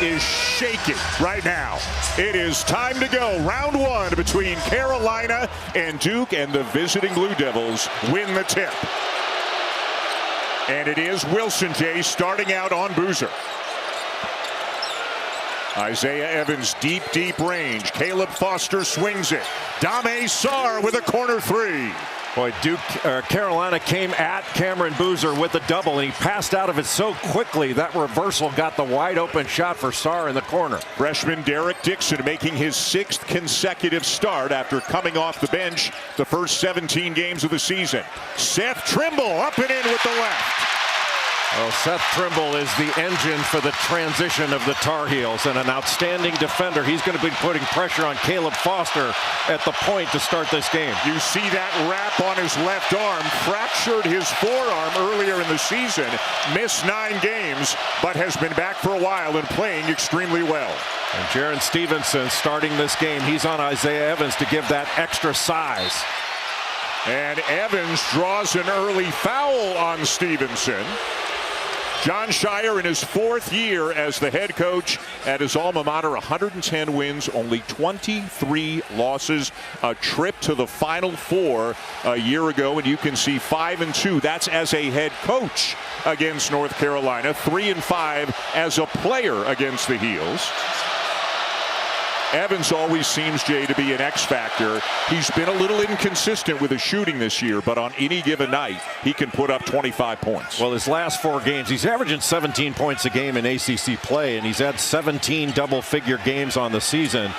is shaking right now. It is time to go. Round one between Carolina and Duke, and the visiting Blue Devils win the tip. And it is Wilson, Jay, starting out on Boozer. Isaiah Evans, deep range. Caleb Foster swings it. Dame Sarr with a corner three. Boy, Carolina came at Cameron Boozer with a double, and he passed out of it so quickly that reversal got the wide open shot for Sarr in the corner. Freshman Derek Dixon making his 6th consecutive start after coming off the bench the first 17 games of the season. Seth Trimble up and in with the left. Well, Seth Trimble is the engine for the transition of the Tar Heels, and an outstanding defender. He's going to be putting pressure on Caleb Foster at the point to start this game. You see that wrap on his left arm, fractured his forearm earlier in the season, missed 9 games, but has been back for a while and playing extremely well. And Jaron Stevenson starting this game. He's on Isaiah Evans to give that extra size. And Evans draws an early foul on Stevenson. John Shire in his 4th year as the head coach at his alma mater, 110 wins, only 23 losses, a trip to the Final Four a year ago, and you can see 5-2. That's as a head coach against North Carolina, 3-5 as a player against the Heels. Evans always seems, Jay, to be an X factor. He's been a little inconsistent with his shooting this year, but on any given night, he can put up 25 points. Well, his last 4 games, he's averaging 17 points a game in ACC play, and he's had 17 double-figure games on the season,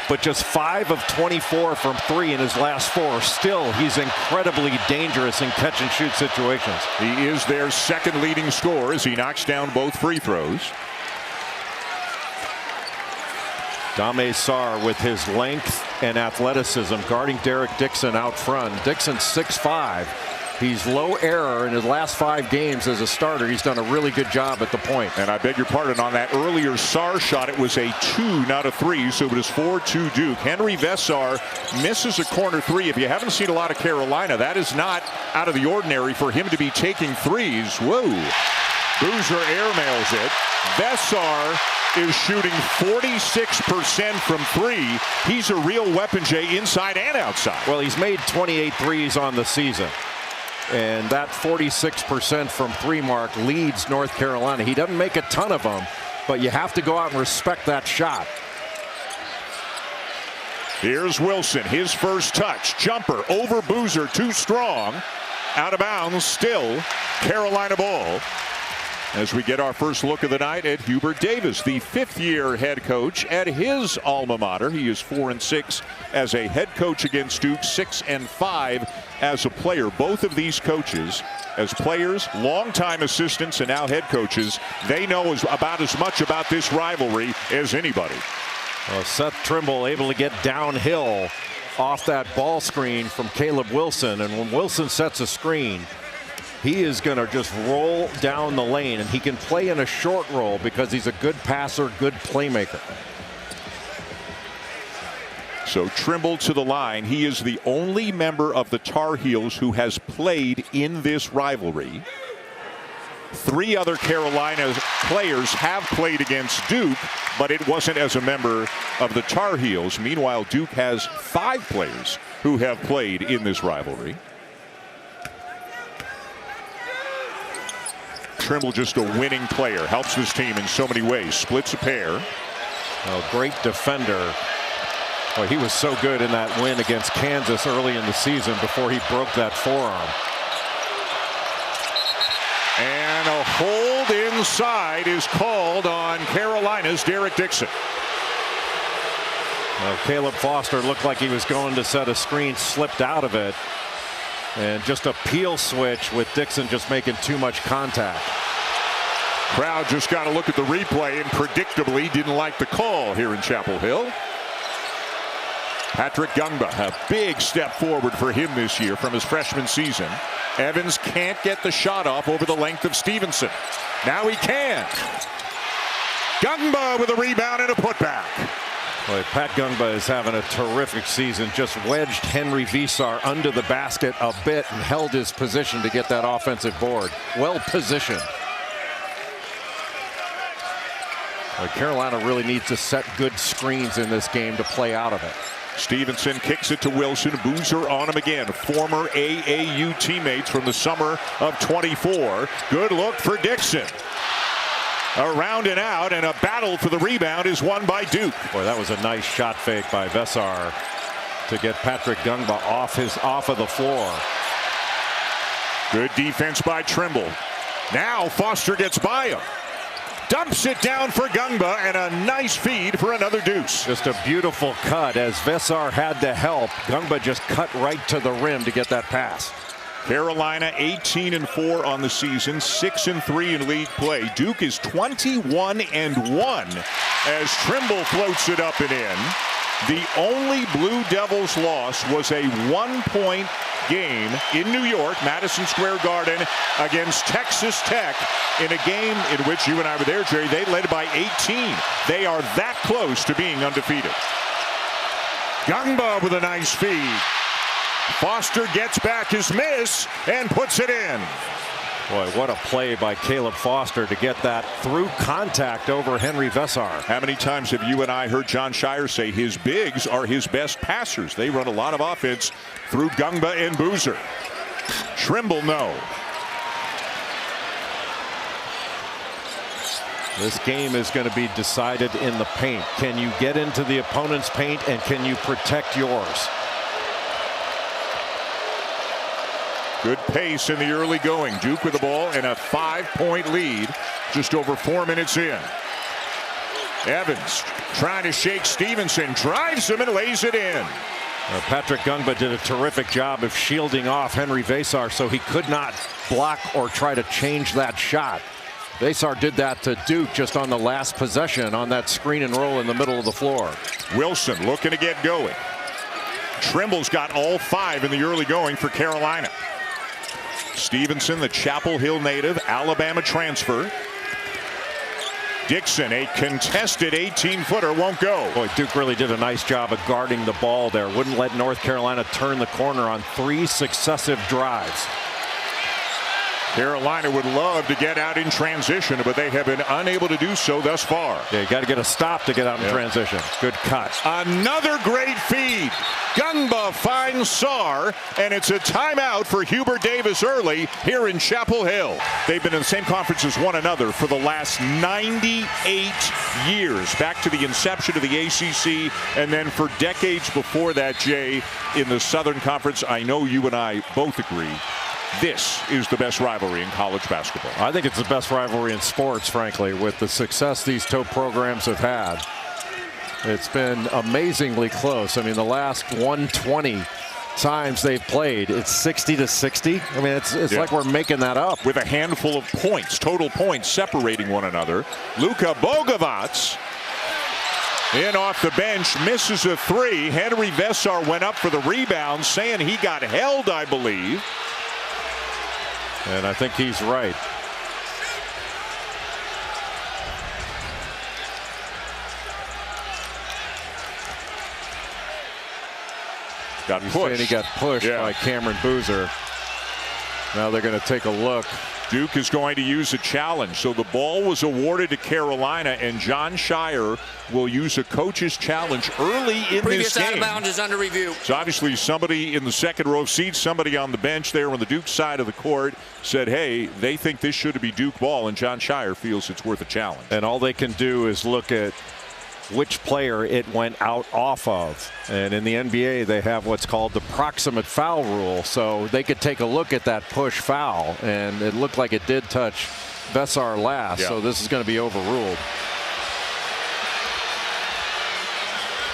but just 5 of 24 from 3 in his last 4. Still, he's incredibly dangerous in catch-and-shoot situations. He is their second leading scorer as he knocks down both free throws. Dame Sarr with his length and athleticism guarding Derek Dixon out front. Dixon's 6'5". He's low error in his last 5 games as a starter. He's done a really good job at the point. And I beg your pardon, on that earlier Sarr shot, it was a 2, not a 3, so it was 4-2 Duke. Henry Vesar misses a corner 3. If you haven't seen a lot of Carolina, that is not out of the ordinary for him to be taking threes. Whoa. Boozer airmails it. Vesar is shooting 46% from 3. He's a real weapon, Jay, inside and outside. Well, he's made 28 threes on the season, and that 46% from 3 mark leads North Carolina. He doesn't make a ton of them, but you have to go out and respect that shot. Here's Wilson, his first touch. Jumper over Boozer, too strong. Out of bounds, still Carolina ball. As we get our first look of the night at Hubert Davis, the 5th-year head coach at his alma mater. He is 4-6 as a head coach against Duke, 6-5 as a player. Both of these coaches, as players, longtime assistants, and now head coaches, they know about as much about this rivalry as anybody. Well, Seth Trimble able to get downhill off that ball screen from Caleb Wilson, and when Wilson sets a screen, he is going to just roll down the lane, and he can play in a short roll because he's a good passer, good playmaker. So Trimble to the line. He is the only member of the Tar Heels who has played in this rivalry. 3 other Carolina players have played against Duke, but it wasn't as a member of the Tar Heels. Meanwhile, Duke has 5 players who have played in this rivalry. Trimble just a winning player, helps this team in so many ways, splits a pair. Oh, great defender. Well, he was so good in that win against Kansas early in the season before he broke that forearm. And a hold inside is called on Carolina's Derek Dixon. Well, Caleb Foster looked like he was going to set a screen, slipped out of it. And just a peel switch with Dixon just making too much contact. Crowd just got to look at the replay and predictably didn't like the call here in Chapel Hill. Patrick Gungba, a big step forward for him this year from his freshman season. Evans can't get the shot off over the length of Stevenson. Now he can. Gungba with a rebound and a putback. Boy, Pat Gungba is having a terrific season. Just wedged Henry Vesar under the basket a bit and held his position to get that offensive board. Well positioned. Carolina really needs to set good screens in this game to play out of it. Stevenson kicks it to Wilson. Boozer on him again. Former AAU teammates from the summer of 24. Good look for Dixon. Around and out, and a battle for the rebound is won by Duke. Boy, that was a nice shot fake by Vesar to get Patrick Gungba off of the floor. Good defense by Trimble. Now Foster gets by him. Dumps it down for Gungba, and a nice feed for another deuce. Just a beautiful cut as Vesar had to help. Gungba just cut right to the rim to get that pass. Carolina 18-4 on the season, 6-3 in league play. Duke is 21-1 as Trimble floats it up and in. The only Blue Devils loss was a 1-point game in New York, Madison Square Garden, against Texas Tech in a game in which you and I were there, Jerry. They led by 18. They are that close to being undefeated. Gungba with a nice feed. Foster gets back his miss and puts it in. Boy, what a play by Caleb Foster to get that through contact over Henry Vesar. How many times have you and I heard John Shire say his bigs are his best passers? They run a lot of offense through Gungba and Boozer. Trimble, no. This game is going to be decided in the paint. Can you get into the opponent's paint, and can you protect yours? Good pace in the early going. Duke with the ball and a 5-point lead just over 4 minutes in. Evans trying to shake Stevenson, drives him and lays it in. Patrick Gungba did a terrific job of shielding off Henry Vesar so he could not block or try to change that shot. Vesar did that to Duke just on the last possession on that screen and roll in the middle of the floor. Wilson looking to get going. Trimble's got all 5 in the early going for Carolina. Stevenson, the Chapel Hill native, Alabama transfer. Dixon, a contested 18-footer, won't go. Boy, Duke really did a nice job of guarding the ball there. Wouldn't let North Carolina turn the corner on 3 successive drives. Carolina would love to get out in transition, but they have been unable to do so thus far. Yeah, you got to get a stop to get out in transition. Good cut. Another great feed. Gungba finds Sarr, and it's a timeout for Hubert Davis early here in Chapel Hill. They've been in the same conference as one another for the last 98 years, back to the inception of the ACC, and then for decades before that, Jay, in the Southern Conference. I know you and I both agree this is the best rivalry in college basketball. I think it's the best rivalry in sports, frankly, with the success these two programs have had. It's been amazingly close. I mean, the last 120 times they've played, it's 60-60. I mean, it's like we're making that up. With a handful of points, total points separating one another. Luka Bogovac in off the bench, misses a 3. Henry Vesar went up for the rebound, saying he got held, I believe. And I think he's right. Got pushed. He got pushed by Cameron Boozer. Now they're going to take a look. Duke is going to use a challenge. So the ball was awarded to Carolina, and John Shire will use a coach's challenge early in Previous this game. Out of bounds is under review. So obviously somebody in the second row of seats, somebody on the bench there on the Duke side of the court said, hey, they think this should be Duke ball, and John Shire feels it's worth a challenge. And all they can do is look at which player it went out off of. And in the NBA, they have what's called the proximate foul rule. So they could take a look at that push foul, and it looked like it did touch Vesar last. So this is going to be overruled.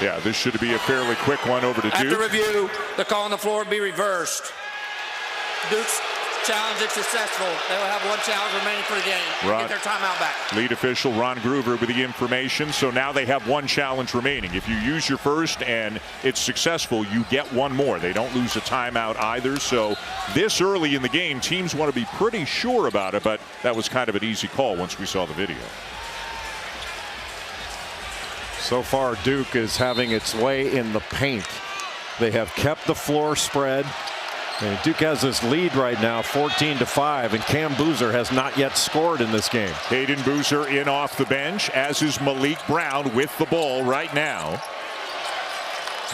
Yeah, this should be a fairly quick one over to Duke. After review, the call on the floor will be reversed. Duke's challenge is successful. They will have one challenge remaining for the game. Get their timeout back. Lead official Ron Groover with the information. So now they have one challenge remaining. If you use your first and it's successful, you get one more. They don't lose a timeout either. So this early in the game, teams want to be pretty sure about it, but that was kind of an easy call once we saw the video. So far, Duke is having its way in the paint. They have kept the floor spread. And Duke has this lead right now, 14-5, and Cam Boozer has not yet scored in this game. Caden Boozer in off the bench, as is Malik Brown with the ball right now.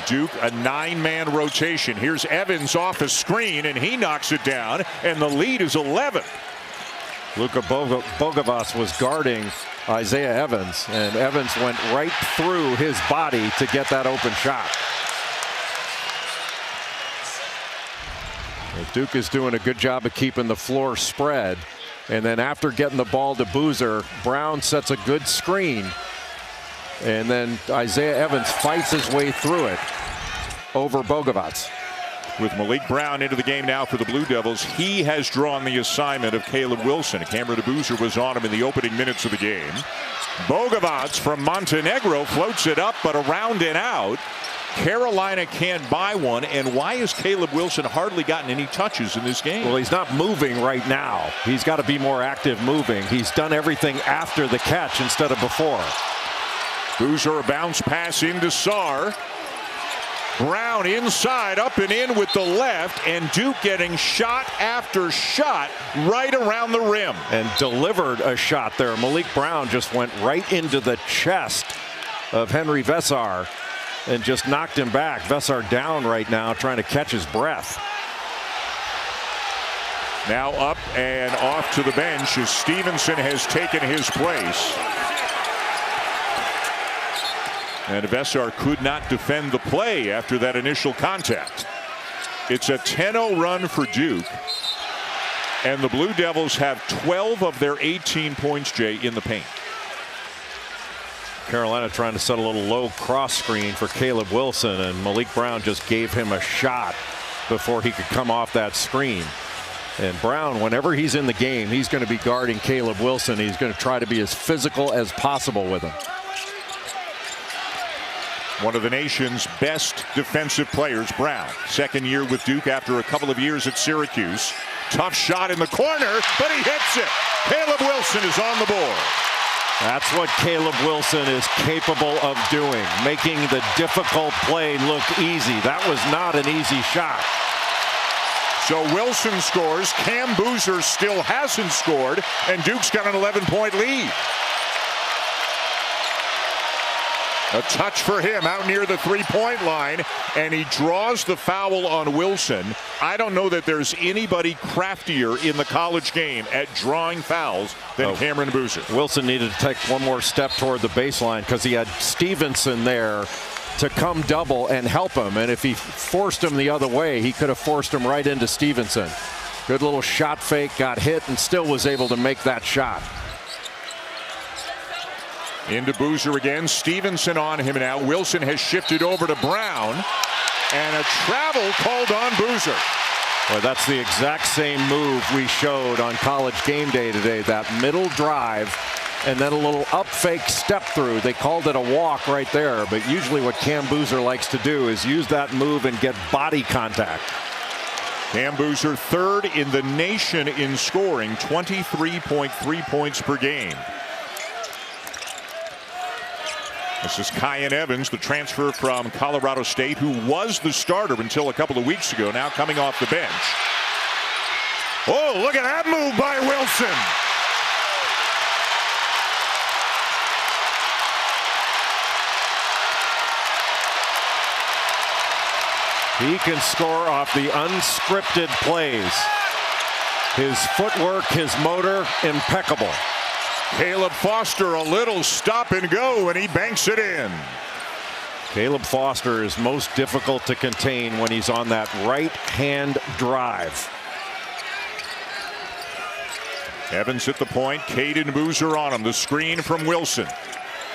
Duke a 9-man rotation. Here's Evans off a screen, and he knocks it down, and the lead is 11. Luka Bogavas was guarding Isaiah Evans, and Evans went right through his body to get that open shot. Well, Duke is doing a good job of keeping the floor spread, and then after getting the ball to Boozer, Brown sets a good screen, and then Isaiah Evans fights his way through it over Bogavas. With Malik Brown into the game now for the Blue Devils, he has drawn the assignment of Caleb Wilson. Cameron Boozer was on him in the opening minutes of the game. Bogavas from Montenegro floats it up, but around and out. Carolina can't buy one, and why has Caleb Wilson hardly gotten any touches in this game? Well, he's not moving right now. He's got to be more active moving. He's done everything after the catch instead of before. Boozer, a bounce pass into Sarr. Brown inside, up and in with the left, and Duke getting shot after shot right around the rim. And delivered a shot there. Malik Brown just went right into the chest of Henry Vesar and just knocked him back. Vesar down right now, trying to catch his breath. Now up and off to the bench as Stevenson has taken his place. And Vesar could not defend the play after that initial contact. It's a 10-0 run for Duke. And the Blue Devils have 12 of their 18 points, Jay, in the paint. Carolina trying to set a little low cross screen for Caleb Wilson, and Malik Brown just gave him a shot before he could come off that screen. And Brown, whenever he's in the game, he's going to be guarding Caleb Wilson. He's going to try to be as physical as possible with him. One of the nation's best defensive players, Brown. Second year with Duke after a couple of years at Syracuse. Tough shot in the corner, but he hits it. Caleb Wilson is on the board. That's what Caleb Wilson is capable of doing, making the difficult play look easy. That was not an easy shot. So Wilson scores. Cam Boozer still hasn't scored, and Duke's got an 11-point lead. A touch for him out near the three-point line, and he draws the foul on Wilson. I don't know that there's anybody craftier in the college game at drawing fouls than Cameron Boozer. Wilson needed to take one more step toward the baseline because he had Stevenson there to come double and help him. And if he forced him the other way, he could have forced him right into Stevenson. Good little shot fake, got hit, and still was able to make that shot. Into Boozer again. Stevenson on him now. Wilson has shifted over to Brown. And a travel called on Boozer. Well, that's the exact same move we showed on College Game Day today. That middle drive and then a little up fake step through. They called it a walk right there. But usually what Cam Boozer likes to do is use that move and get body contact. Cam Boozer third in the nation in scoring, 23.3 points per game. This is Kyan Evans, the transfer from Colorado State, who was the starter until a couple of weeks ago, now coming off the bench. Oh, look at that move by Wilson. He can score off the unscripted plays. His footwork, his motor, impeccable. Caleb Foster, a little stop and go, and he banks it in. Caleb Foster is most difficult to contain when he's on that right-hand drive. Evans at the point, Caden Boozer on him. The screen from Wilson.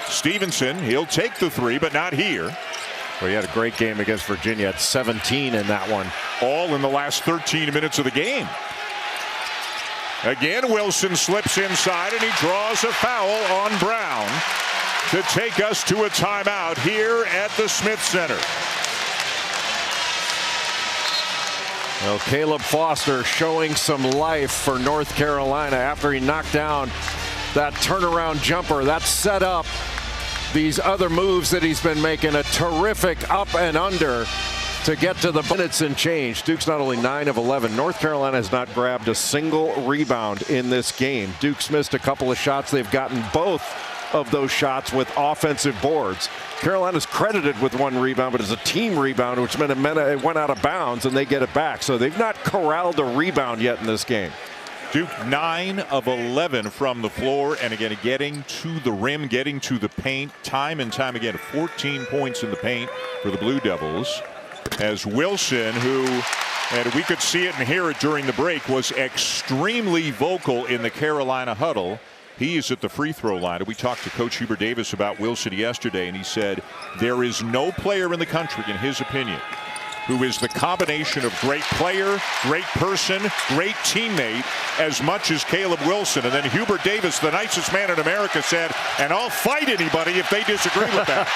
Stevenson, he'll take the three, but not here. Well, he had a great game against Virginia at 17 in that one. All in the last 13 minutes of the game. Again, Wilson slips inside, and he draws a foul on Brown to take us to a timeout here at the Smith Center. Well, Caleb Foster showing some life for North Carolina after he knocked down that turnaround jumper. That set up these other moves that he's been making. A terrific up and under to get to the minutes and change. Duke's not only 9 of 11. North Carolina has not grabbed a single rebound in this game. Duke's missed a couple of shots. They've gotten both of those shots with offensive boards. Carolina's credited with 1 rebound, but it's a team rebound, which meant it went out of bounds and they get it back. So they've not corralled a rebound yet in this game. Duke 9 of 11 from the floor, and again getting to the rim, getting to the paint time and time again. 14 points in the paint for the Blue Devils, as Wilson, who, and we could see it and hear it during the break, was extremely vocal in the Carolina huddle. He is at the free throw line. We talked to Coach Hubert Davis about Wilson yesterday, and he said there is no player in the country, in his opinion, who is the combination of great player, great person, great teammate, as much as Caleb Wilson. And then Hubert Davis, the nicest man in America, said, and I'll fight anybody if they disagree with that.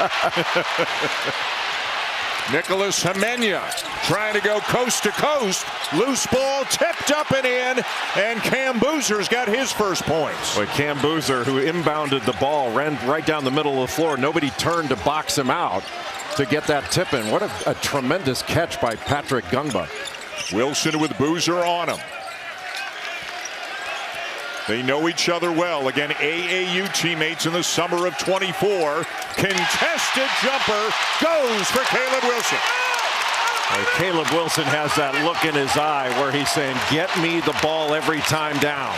Nicholas Hemenya trying to go coast to coast. Loose ball tipped up and in, and Cam Boozer's got his first points. Boy, Cam Boozer, who inbounded the ball, ran right down the middle of the floor. Nobody turned to box him out to get that tip in. What a tremendous catch by Patrick Gungba. Wilson with Boozer on him. They know each other well. Again, AAU teammates in the summer of 24. Contested jumper goes for Caleb Wilson. Caleb Wilson has that look in his eye where he's saying, get me the ball every time down.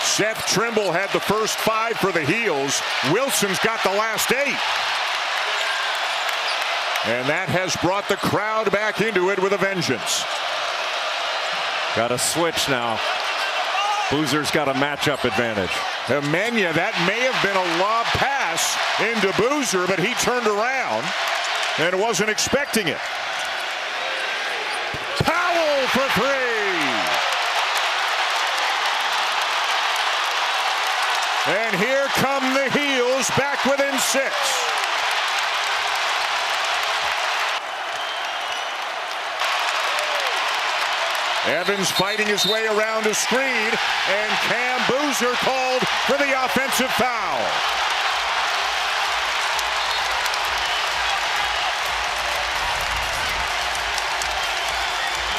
Seth Trimble had the first 5 for the Heels. Wilson's got the last 8. And that has brought the crowd back into it with a vengeance. Got a switch now. Boozer's got a matchup advantage. Hemenya, that may have been a lob pass into Boozer, but he turned around and wasn't expecting it. Powell for 3. And here come the Heels back within 6. Evans fighting his way around a screen, and Cam Boozer called for the offensive foul.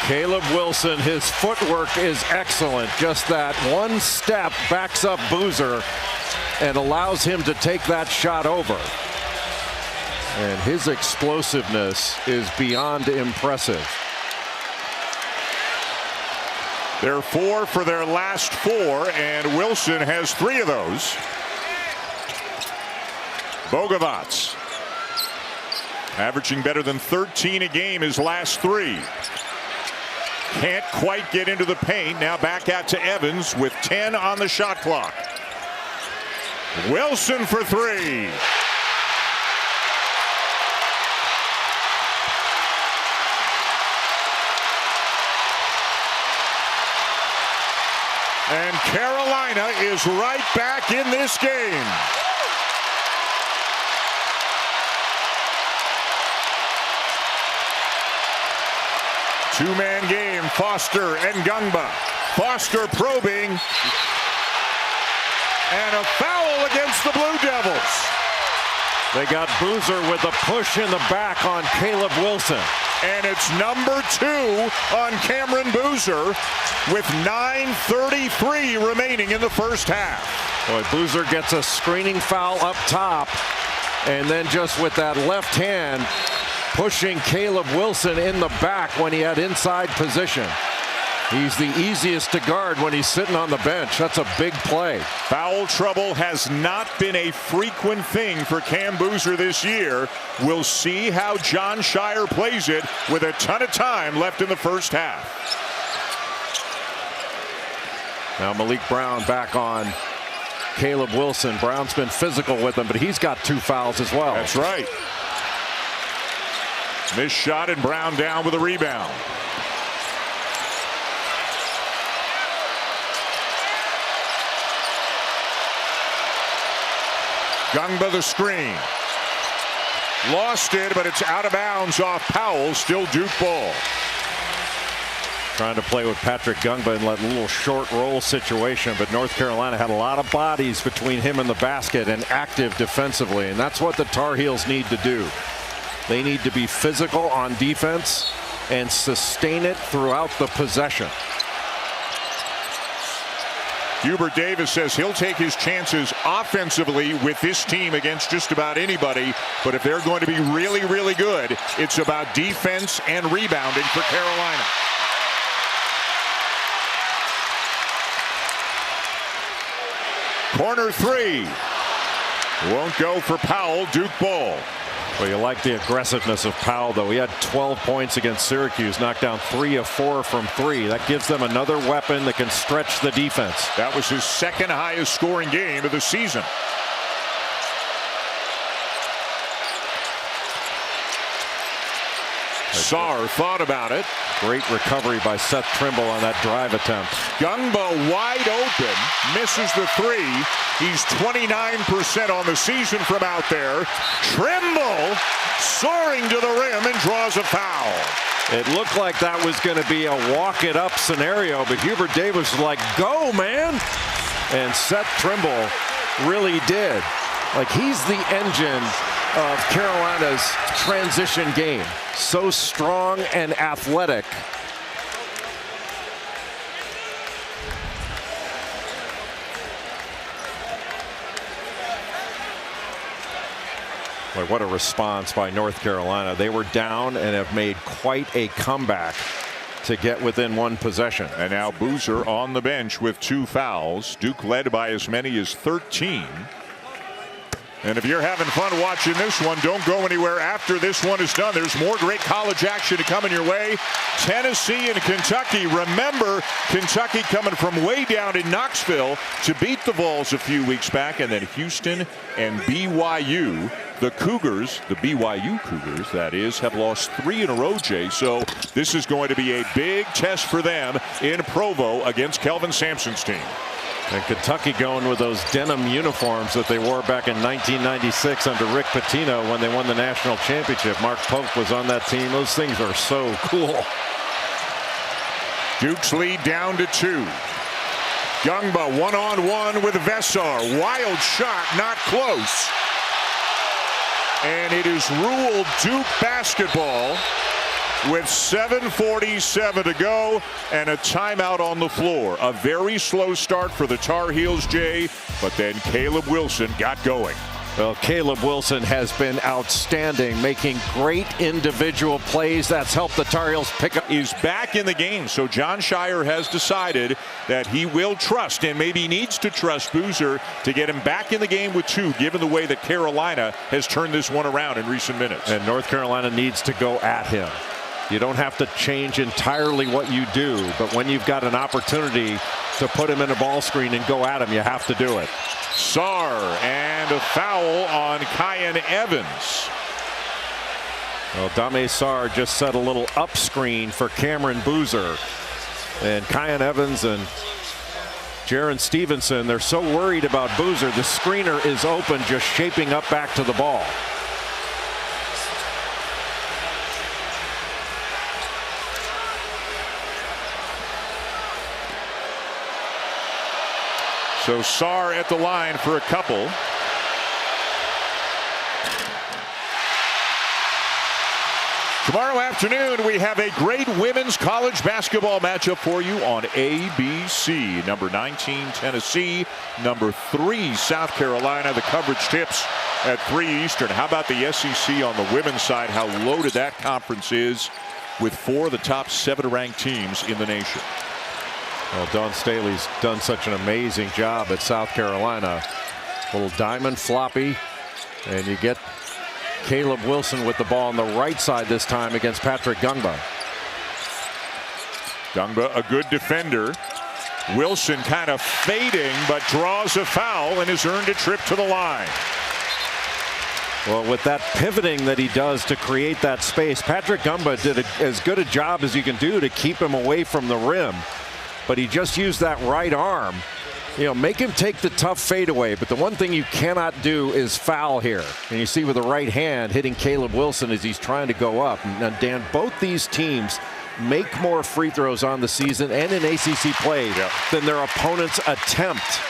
Caleb Wilson, his footwork is excellent. Just that one step backs up Boozer and allows him to take that shot over. And his explosiveness is beyond impressive. They're 4 for their last 4, and Wilson has 3 of those. Bogovac averaging better than 13 a game his last 3. Can't quite get into the paint. Now back out to Evans with 10 on the shot clock. Wilson for 3. And Carolina is right back in this game. Two-man game, Foster and Gungba. Foster probing. And a foul against the Blue Devils. They got Boozer with a push in the back on Caleb Wilson. And it's number 2 on Cameron Boozer with 9:33 remaining in the first half. Boy, Boozer gets a screening foul up top, and then just with that left hand pushing Caleb Wilson in the back when he had inside position. He's the easiest to guard when he's sitting on the bench. That's a big play. Foul trouble has not been a frequent thing for Cam Boozer this year. We'll see how John Shire plays it with a ton of time left in the first half. Now Malik Brown back on Caleb Wilson. Brown's been physical with him, but he's got 2 fouls as well. That's right. Missed shot, and Brown down with a rebound. Gungba the screen. Lost it, but it's out of bounds off Powell. Still Duke ball. Trying to play with Patrick Gungba in that little short roll situation, but North Carolina had a lot of bodies between him and the basket and active defensively, and that's what the Tar Heels need to do. They need to be physical on defense and sustain it throughout the possession. Hubert Davis says he'll take his chances offensively with this team against just about anybody, but if they're going to be really, really good, it's about defense and rebounding for Carolina. Corner three. Won't go for Powell. Duke ball. Well, you like the aggressiveness of Powell, though. He had 12 points against Syracuse, knocked down 3 of 4 from 3. That gives them another weapon that can stretch the defense. That was his second highest scoring game of the season. Sarr thought about it. Great recovery by Seth Trimble on that drive attempt. Gungba wide open, misses the three. He's 29% on the season from out there. Trimble soaring to the rim and draws a foul. It looked like that was going to be a walk it up scenario, but Hubert Davis was like, go, man. And Seth Trimble really did. Like, he's the engine of Carolina's transition game. So strong and athletic. Boy, what a response by North Carolina. They were down and have made quite a comeback to get within one possession. And now Boozer on the bench with 2 fouls. Duke led by as many as 13. And if you're having fun watching this one, don't go anywhere after this one is done. There's more great college action coming your way. Tennessee and Kentucky. Remember, Kentucky coming from way down in Knoxville to beat the Vols a few weeks back. And then Houston and BYU. The Cougars, the BYU Cougars, that is, have lost 3 in a row, Jay. So this is going to be a big test for them in Provo against Kelvin Sampson's team. And Kentucky going with those denim uniforms that they wore back in 1996 under Rick Pitino when they won the national championship. Mark Pope was on that team. Those things are so cool. Duke's lead down to 2. Gungba one-on-one with Vessar. Wild shot, not close. And it is ruled Duke basketball with 7:47 to go and a timeout on the floor. A very slow start for the Tar Heels, Jay, but then Caleb Wilson got going. Well, Caleb Wilson has been outstanding, making great individual plays. That's helped the Tar Heels pick up. Is back in the game, so John Shire has decided that he will trust and maybe needs to trust Boozer to get him back in the game with 2, given the way that Carolina has turned this one around in recent minutes. And North Carolina needs to go at him. You don't have to change entirely what you do, but when you've got an opportunity to put him in a ball screen and go at him, you have to do it. Sarr and a foul on Kyan Evans. Well, Dame Sarr just set a little up screen for Cameron Boozer. And Kyan Evans and Jaron Stevenson, they're so worried about Boozer. The screener is open, just shaping up back to the ball. So Sarr at the line for a couple. Tomorrow afternoon, we have a great women's college basketball matchup for you on ABC. Number 19, Tennessee. Number 3, South Carolina. The coverage tips at 3 Eastern. How about the SEC on the women's side? How loaded that conference is with 4 of the top 7 ranked teams in the nation. Well, Dawn Staley's done such an amazing job at South Carolina. Little diamond floppy, and you get Caleb Wilson with the ball on the right side this time against Patrick Gungba. Gungba, a good defender. Wilson kind of fading, but draws a foul and has earned a trip to the line. Well, with that pivoting that he does to create that space, Patrick Gungba did as good a job as you can do to keep him away from the rim. But he just used that right arm, make him take the tough fadeaway. But the one thing you cannot do is foul here. And you see with the right hand hitting Caleb Wilson as he's trying to go up. And Dan, both these teams make more free throws on the season and in ACC play than their opponents attempt.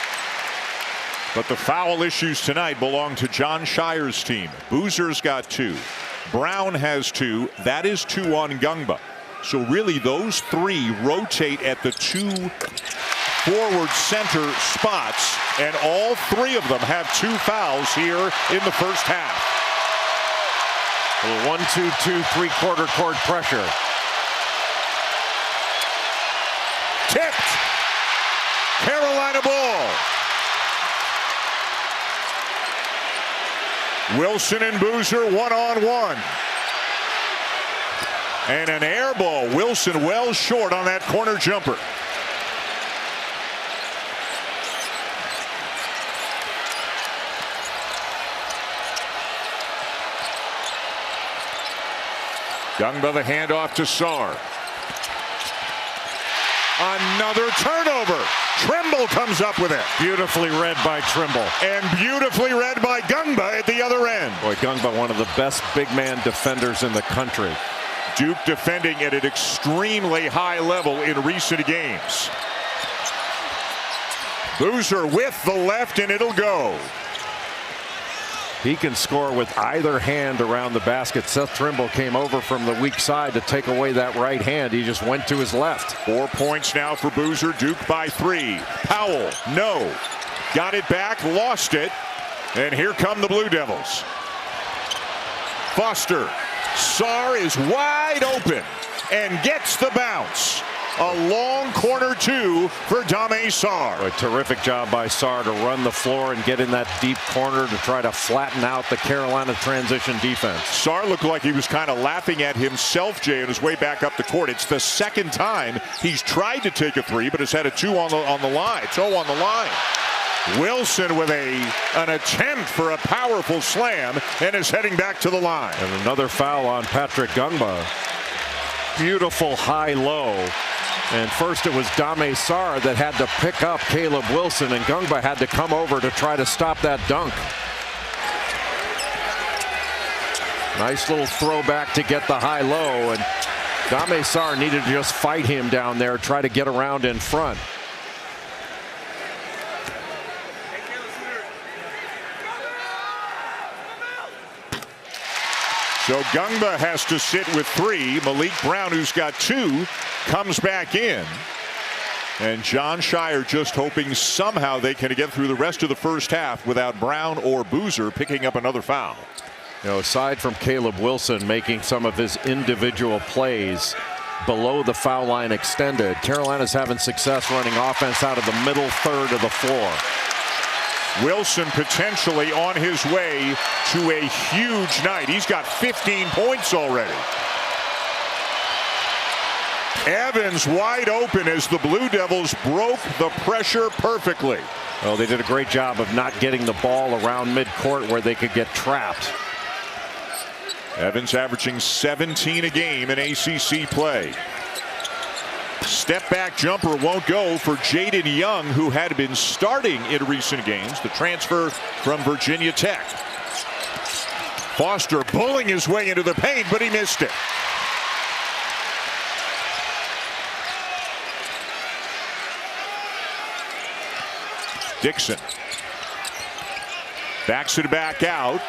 But the foul issues tonight belong to John Shire's team. Boozer's got 2. Brown has 2. That is 2 on Gungba. So really those 3 rotate at the 2 forward center spots, and all 3 of them have 2 fouls here in the first half. A 1-2-2 3/4 court pressure. Tipped. Carolina ball. Wilson and Boozer 1-on-1. And an air ball. Wilson well short on that corner jumper. Gungba the handoff to Sarr. Another turnover. Trimble comes up with it. Beautifully read by Trimble. And beautifully read by Gungba at the other end. Boy, Gungba, one of the best big man defenders in the country. Duke defending at an extremely high level in recent games. Boozer with the left, and it'll go. He can score with either hand around the basket. Seth Trimble came over from the weak side to take away that right hand. He just went to his left. 4 points now for Boozer. Duke by 3. Powell, no. Got it back, lost it. And here come the Blue Devils. Foster. Sarr is wide open and gets the bounce. A long corner 2 for Dame Sarr. A terrific job by Sarr to run the floor and get in that deep corner to try to flatten out the Carolina transition defense. Sarr looked like he was kind of laughing at himself, Jay, on his way back up the court. It's the second time he's tried to take a 3, but has had a 2 on the line. 2 on the line. Wilson with an attempt for a powerful slam and is heading back to the line. And another foul on Patrick Gungba. Beautiful high-low. And first it was Dame Sarr that had to pick up Caleb Wilson, and Gungba had to come over to try to stop that dunk. Nice little throwback to get the high-low, and Dame Sarr needed to just fight him down there, try to get around in front. So Gungba has to sit with 3. Malik Brown, who's got 2, comes back in. And John Shire just hoping somehow they can get through the rest of the first half without Brown or Boozer picking up another foul. You know, aside from Caleb Wilson making some of his individual plays below the foul line extended, Carolina's having success running offense out of the middle third of the floor. Wilson potentially on his way to a huge night. He's got 15 points already. Evans wide open as the Blue Devils broke the pressure perfectly. Well, they did a great job of not getting the ball around midcourt where they could get trapped. Evans averaging 17 a game in ACC play. Step back jumper won't go for Jaden Young, who had been starting in recent games, the transfer from Virginia Tech. Foster bullying his way into the paint, but he missed it. Dixon backs it back out.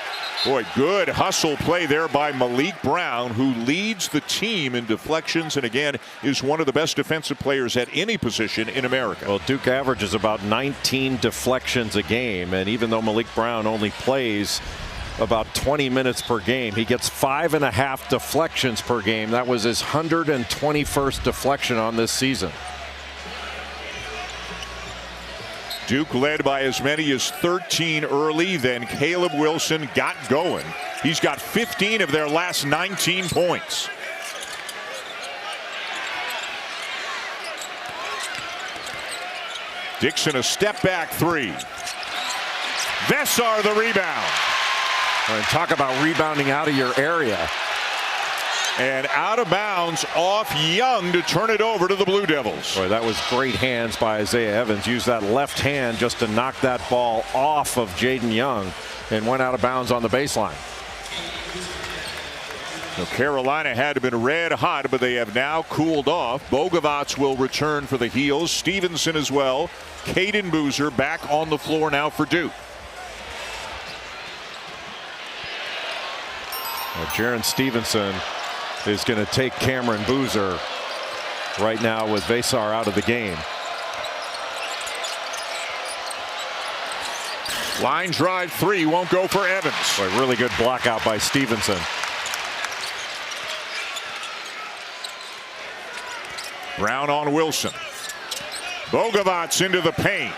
Boy, good hustle play there by Malik Brown, who leads the team in deflections and again is one of the best defensive players at any position in America. Well, Duke averages about 19 deflections a game, and even though Malik Brown only plays about 20 minutes per game, he gets 5.5 deflections per game. That was his 121st deflection on this season. Duke led by as many as 13 early, then Caleb Wilson got going. He's got 15 of their last 19 points. Dixon a step back 3. Vessar the rebound. And talk about rebounding out of your area. And out of bounds off Young to turn it over to the Blue Devils. Boy, that was great hands by Isaiah Evans. Used that left hand just to knock that ball off of Jaden Young and went out of bounds on the baseline. So Carolina had been red hot, but they have now cooled off. Bogovac will return for the Heels. Stevenson as well. Caden Boozer back on the floor now for Duke. Jaron Stevenson is going to take Cameron Boozer right now with Vesar out of the game. Line drive 3 won't go for Evans. Boy, really good block out by Stevenson. Brown on Wilson. Bogavats into the paint.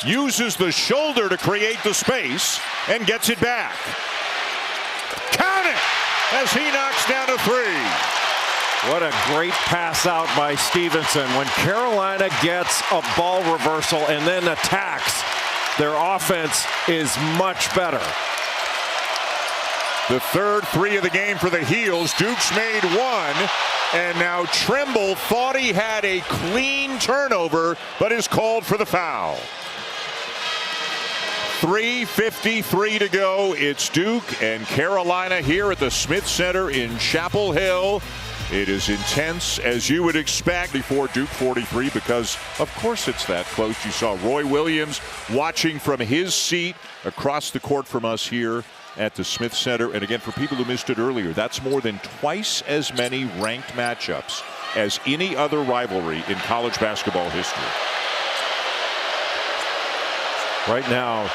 Uses the shoulder to create the space and gets it back. Count it as he knocks down a 3. What a great pass out by Stevenson. When Carolina gets a ball reversal and then attacks, their offense is much better. The third 3 of the game for the Heels. Dukes made 1, and now Trimble thought he had a clean turnover, but is called for the foul. 3:53 to go. It's Duke and Carolina here at the Smith Center in Chapel Hill. It is intense, as you would expect, before Duke 43, because of course it's that close. You saw Roy Williams watching from his seat across the court from us here at the Smith Center. And again, for people who missed it earlier, that's more than twice as many ranked matchups as any other rivalry in college basketball history. Right now,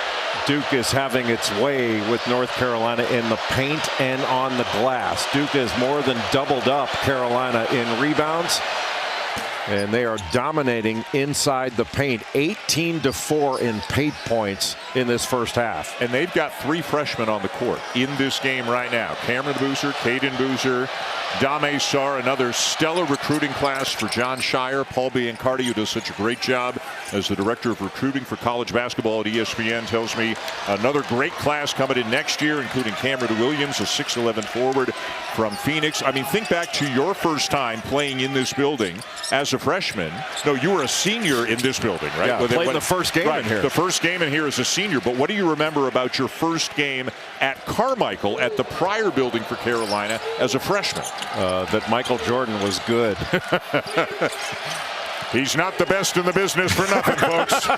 Duke is having its way with North Carolina in the paint and on the glass. Duke has more than doubled up Carolina in rebounds, and they are dominating inside the paint. 18-4 in paint points in this first half. And they've got 3 freshmen on the court in this game right now. Cameron Boozer, Caden Boozer, Dame Sarr, another stellar recruiting class for John Shire. Paul Biancardi, who does such a great job as the director of recruiting for college basketball at ESPN, tells me another great class coming in next year, including Cameron Williams, a 6'11" forward from Phoenix. I mean, think back to your first time playing in this building as a freshman. No, you were a senior in this building, right? Yeah, played the first game in here. The first game in here as a senior. But what do you remember about your first game at Carmichael at the prior building for Carolina as a freshman? That Michael Jordan was good. He's not the best in the business for nothing, folks.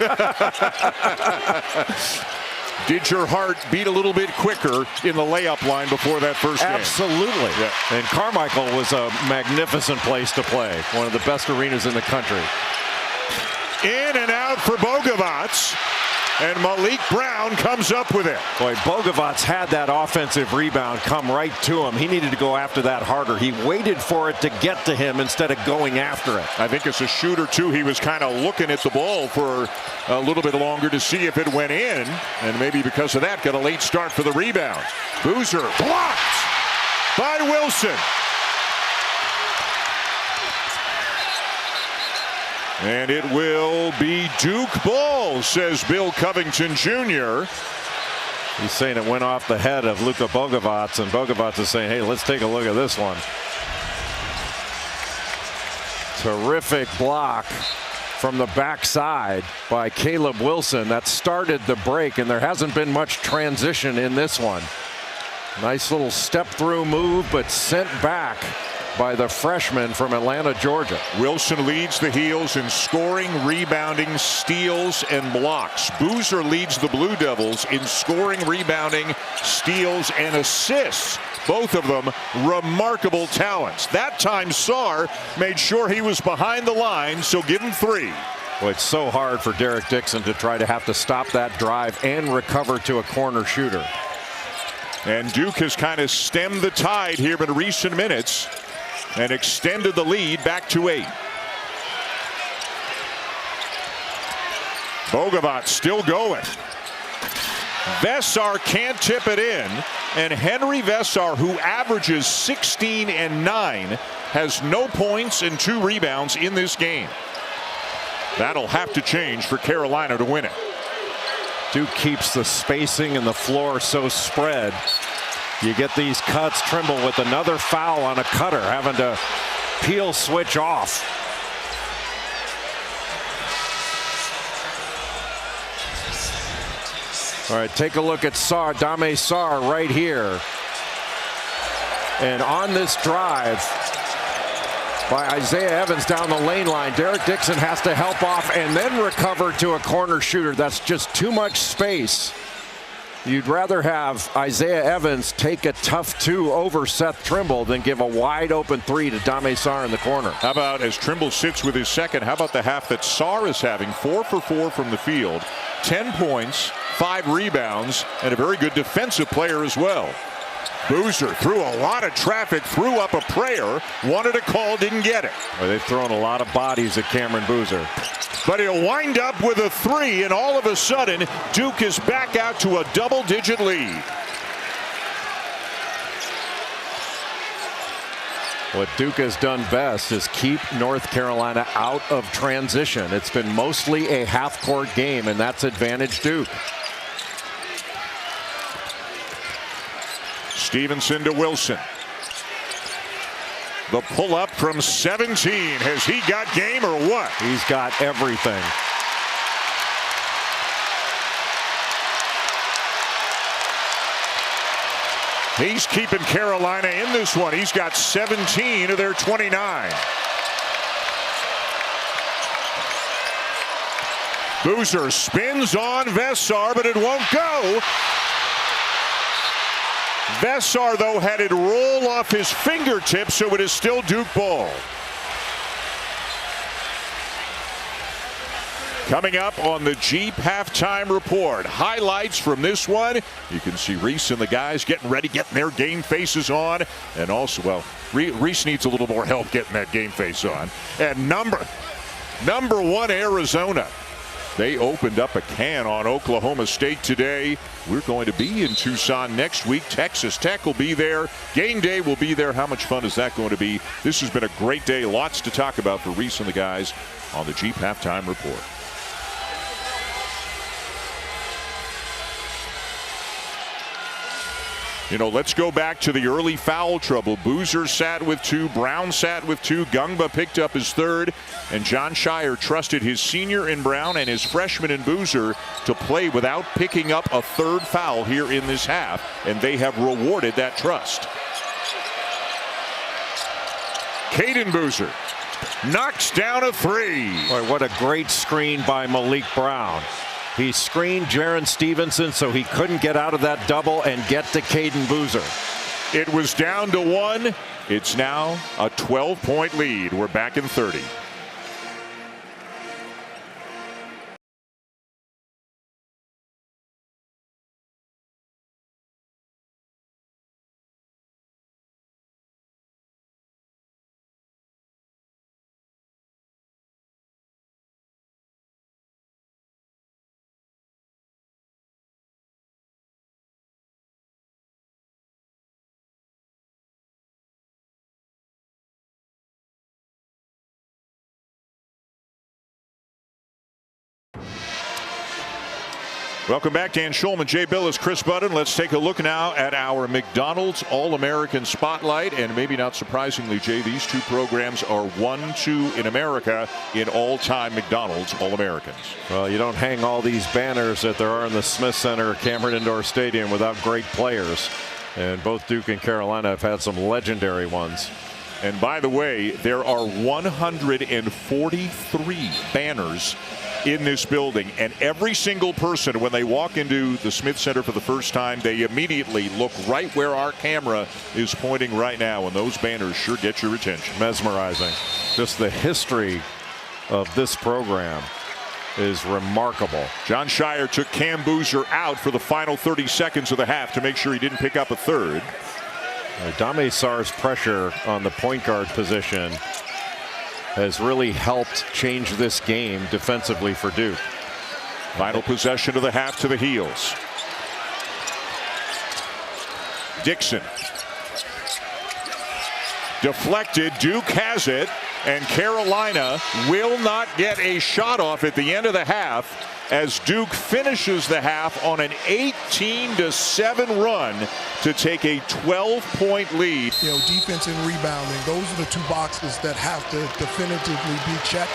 Did your heart beat a little bit quicker in the layup line before that first game? Absolutely. Yeah. And Carmichael was a magnificent place to play. One of the best arenas in the country. In and out for Bogavats. And Malik Brown comes up with it. Boy, Bogavats had that offensive rebound come right to him. He needed to go after that harder. He waited for it to get to him instead of going after it. I think as a shooter, too, he was kind of looking at the ball for a little bit longer to see if it went in. And maybe because of that, got a late start for the rebound. Boozer blocked by Wilson. And it will be Duke ball, says Bill Covington Jr. He's saying it went off the head of Luka Bogavats, and Bogavats is saying, hey, let's take a look at this one. Terrific block from the backside by Caleb Wilson. That started the break, and there hasn't been much transition in this one. Nice little step through move, but sent back by the freshman from Atlanta, Georgia. Wilson leads the Heels in scoring, rebounding, steals, and blocks. Boozer leads the Blue Devils in scoring, rebounding, steals, and assists. Both of them remarkable talents. That time Sarr made sure he was behind the line, so give him 3. Well, it's so hard for Derek Dixon to try to have to stop that drive and recover to a corner shooter. And Duke has kind of stemmed the tide here in recent minutes and extended the lead back to 8. Bogavats still going. Vesar can't tip it in, and Henry Vesar, who averages 16 and 9, has no points and 2 rebounds in this game. That'll have to change for Carolina to win it. Duke keeps the spacing and the floor so spread. You get these cuts. Trimble with another foul on a cutter, having to peel switch off. All right, take a look at Sarr, Dame Sarr right here. And on this drive by Isaiah Evans down the lane line, Derek Dixon has to help off and then recover to a corner shooter. That's just too much space You'd rather have Isaiah Evans take a tough 2 over Seth Trimble than give a wide open 3 to Dame Sarr in the corner. How about as Trimble sits with his second, how about the half that Sarr is having? 4 for 4 from the field, 10 points, 5 rebounds, and a very good defensive player as well. Boozer through a lot of traffic, threw up a prayer, wanted a call, didn't get it. Well, they've thrown a lot of bodies at Cameron Boozer. But he'll wind up with a 3, and all of a sudden, Duke is back out to a double-digit lead. What Duke has done best is keep North Carolina out of transition. It's been mostly a half-court game, and that's advantage Duke. Stevenson to Wilson. The pull-up from 17. Has he got game or what? He's got everything. He's keeping Carolina in this one. He's got 17 of their 29. Boozer spins on Vessar, but it won't go. Vessar, though, had it roll off his fingertips, so it is still Duke ball. Coming up on the Jeep halftime report, highlights from this one. You can see Reese and the guys getting ready, getting their game faces on. And also, well, Reese needs a little more help getting that game face on. And number 1 Arizona. They opened up a can on Oklahoma State today. We're going to be in Tucson next week. Texas Tech will be there. Game day will be there. How much fun is that going to be? This has been a great day. Lots to talk about for Reese and the guys on the Jeep halftime report. You know, let's go back to the early foul trouble. Boozer sat with 2, Brown sat with 2, Gungba picked up his 3rd, and John Shire trusted his senior in Brown and his freshman in Boozer to play without picking up a 3rd foul here in this half, and they have rewarded that trust. Caden Boozer knocks down a 3. Boy, what a great screen by Malik Brown. He screened Jaron Stevenson so he couldn't get out of that double and get to Caden Boozer. It was down to 1. It's now a 12-point lead. We're back in 30. Welcome back. Dan Schulman, Jay Billis, Chris Budden. Let's take a look now at our McDonald's All-American Spotlight. And maybe not surprisingly, Jay, these 2 programs are 1-2 in America in all-time McDonald's All-Americans. Well, you don't hang all these banners that there are in the Smith Center or Cameron Indoor Stadium without great players. And both Duke and Carolina have had some legendary ones. And by the way, there are 143 banners in this building, and every single person, when they walk into the Smith Center for the first time, they immediately look right where our camera is pointing right now, and those banners sure get your attention. Mesmerizing. Just the history of this program is remarkable. John Shire took Cam Boozer out for the final 30 seconds of the half to make sure he didn't pick up a 3rd. Dame Sarr's pressure on the point guard position has really helped change this game defensively for Duke. Final possession of the half to the heels. Dixon. Deflected. Duke has it, and Carolina will not get a shot off at the end of the half as Duke finishes the half on an 18-7 run to take a 12-point lead. You know, defense and rebounding, those are the 2 boxes that have to definitively be checked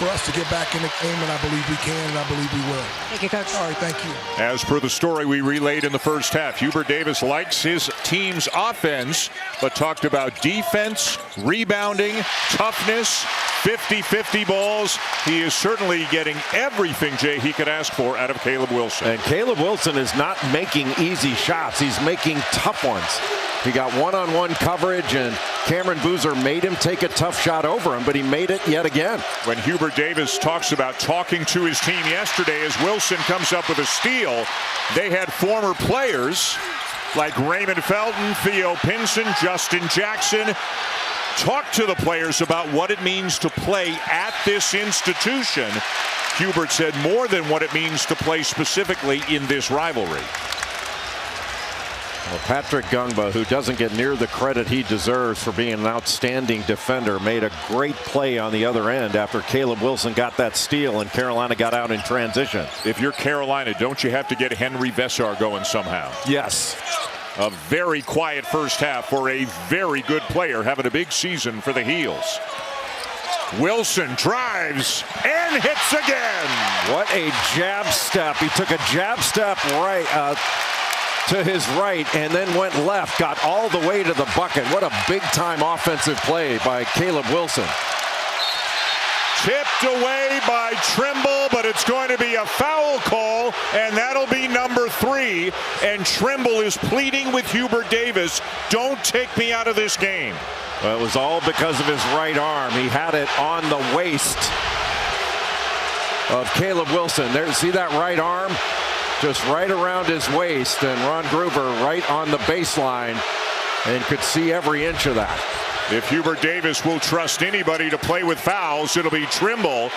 for us to get back in the game, and I believe we can, and I believe we will. Thank you, Coach. All right, thank you. As per the story we relayed in the first half, Hubert Davis likes his team's offense, but talked about defense, rebounding, toughness, 50-50 balls. He is certainly getting everything, Jay, he could ask for out of Caleb Wilson. And Caleb Wilson is not making easy shots. He's making tough ones. He got one-on-one coverage, and Cameron Boozer made him take a tough shot over him, but he made it yet again. When Hubert Davis talks about talking to his team yesterday as Wilson comes up with a steal, they had former players like Raymond Felton, Theo Pinson, Justin Jackson talk to the players about what it means to play at this institution. Hubert said more than what it means to play specifically in this rivalry. Well, Patrick Gungba, who doesn't get near the credit he deserves for being an outstanding defender, made a great play on the other end after Caleb Wilson got that steal and Carolina got out in transition. If you're Carolina, don't you have to get Henry Vessar going somehow? Yes. A very quiet first half for a very good player having a big season for the Heels. Wilson drives and hits again. What a jab step. He took a jab step right to his right and then went left, got all the way to the bucket. What a big time offensive play by Caleb Wilson. Tipped away by Trimble, but it's going to be a foul call, and that'll be number 3. And Trimble is pleading with Hubert Davis, don't take me out of this game. Well, it was all because of his right arm. He had it on the waist of Caleb Wilson. There, see that right arm? Just right around his waist, and Ron Gruber right on the baseline and could see every inch of that. If Hubert Davis will trust anybody to play with fouls, it'll be Trimble.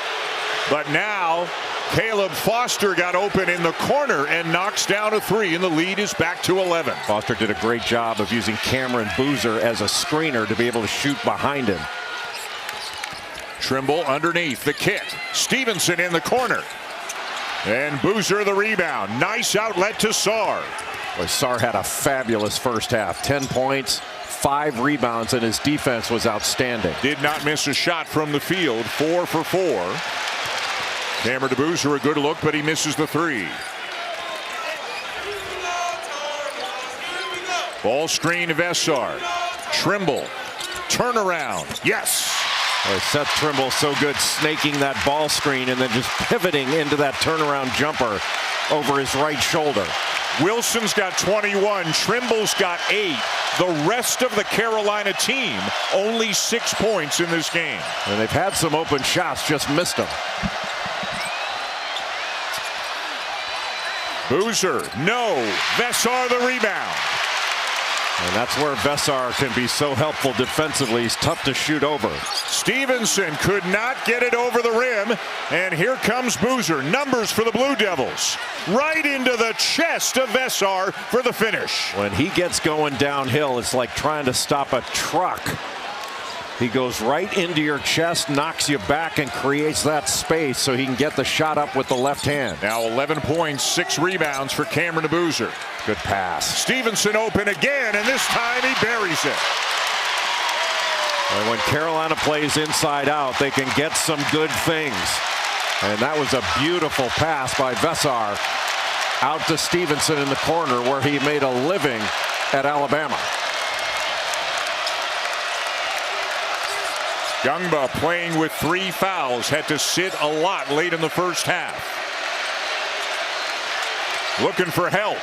But now Caleb Foster got open in the corner and knocks down a 3, and the lead is back to 11. Foster did a great job of using Cameron Boozer as a screener to be able to shoot behind him. Trimble underneath the kick. Stevenson in the corner. And Boozer the rebound. Nice outlet to Sarr. Well, Sarr had a fabulous first half. 10 points, 5 rebounds, and his defense was outstanding. Did not miss a shot from the field. 4 for 4. Cameron to Boozer, a good look, but he misses the 3. Ball screen to Vessar. Trimble. Turnaround. Yes. Well, Seth Trimble so good snaking that ball screen and then just pivoting into that turnaround jumper over his right shoulder. Wilson's got 21. Trimble's got 8. The rest of the Carolina team only 6 points in this game. And they've had some open shots, just missed them. Boozer, no. Vessar the rebound. And that's where Vessar can be so helpful defensively. He's tough to shoot over. Stevenson could not get it over the rim. And here comes Boozer. Numbers for the Blue Devils. Right into the chest of Vessar for the finish. When he gets going downhill, it's like trying to stop a truck. He goes right into your chest, knocks you back, and creates that space so he can get the shot up with the left hand. Now 11 points, 6 rebounds for Cameron Boozer. Good pass. Stevenson open again, and this time he buries it. And when Carolina plays inside out, they can get some good things. And that was a beautiful pass by Vessar out to Stevenson in the corner, where he made a living at Alabama. Gungba playing with 3 fouls, had to sit a lot late in the first half. Looking for help.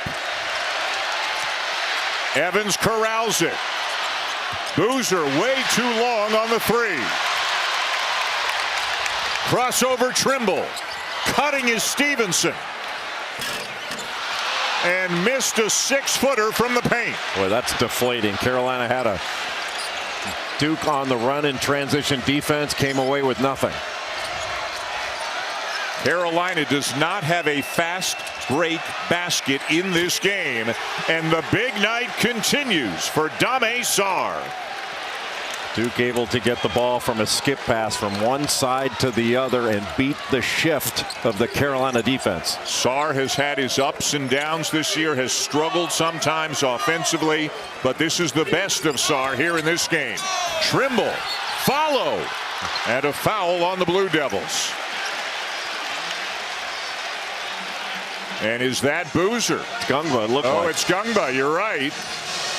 Evans corrals it. Boozer way too long on the 3. Crossover Trimble. Cutting is Stevenson. And missed a 6-footer from the paint. Boy, that's deflating. Carolina had a Duke on the run in transition defense, came away with nothing. Carolina does not have a fast break basket in this game, and the big night continues for Dame Sarr. Duke able to get the ball from a skip pass from one side to the other and beat the shift of the Carolina defense. Sarr has had his ups and downs this year, has struggled sometimes offensively, but this is the best of Sarr here in this game. Trimble, follow, And a foul on the Blue Devils. And is that Boozer? It's Gungba, it looked like. Oh, it's Gungba, you're right.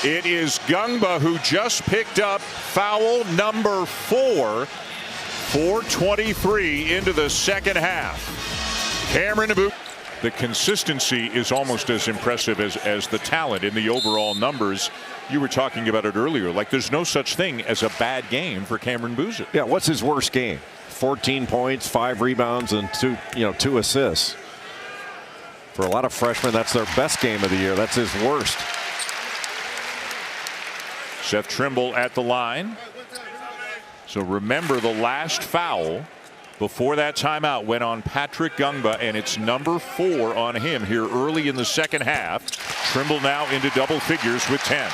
It is Gungba who just picked up foul number 4. 4:23 into the second half. Cameron Boozer. The consistency is almost as impressive as the talent in the overall numbers. You were talking about it earlier. Like, there's no such thing as a bad game for Cameron Boozer. Yeah, what's his worst game? 14 points, 5 rebounds, and 2 assists. For a lot of freshmen, that's their best game of the year. That's his worst. Seth Trimble at the line. So remember, the last foul before that timeout went on Patrick Gungba, and it's number 4 on him here early in the second half. Trimble now into double figures with 10.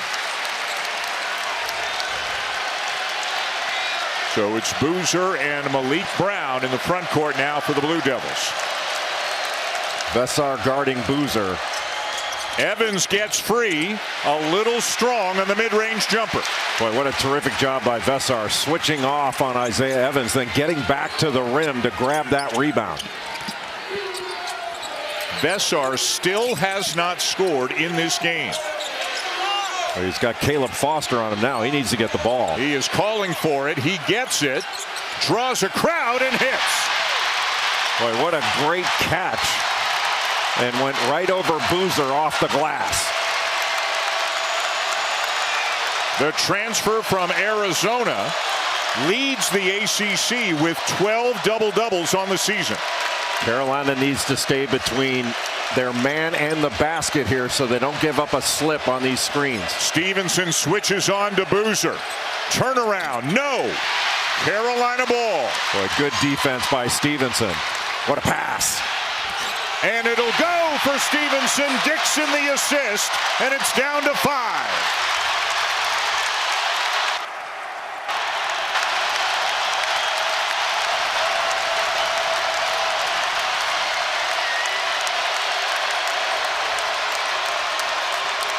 So it's Boozer and Malik Brown in the front court now for the Blue Devils. Vesar guarding Boozer. Evans gets free, a little strong on the mid-range jumper. Boy, what a terrific job by Vesar, switching off on Isaiah Evans, then getting back to the rim to grab that rebound. Vesar still has not scored in this game. Well, he's got Caleb Foster on him now. He needs to get the ball. He is calling for it. He gets it, draws a crowd, and hits. Boy, what a great catch. And went right over Boozer off the glass. The transfer from Arizona leads the ACC with 12 double-doubles on the season. Carolina needs to stay between their man and the basket here so they don't give up a slip on these screens. Stevenson switches on to Boozer. Turnaround, no. Carolina ball. Boy, good defense by Stevenson. What a pass. And it'll go for Stevenson. Dixon the assist, and it's down to 5.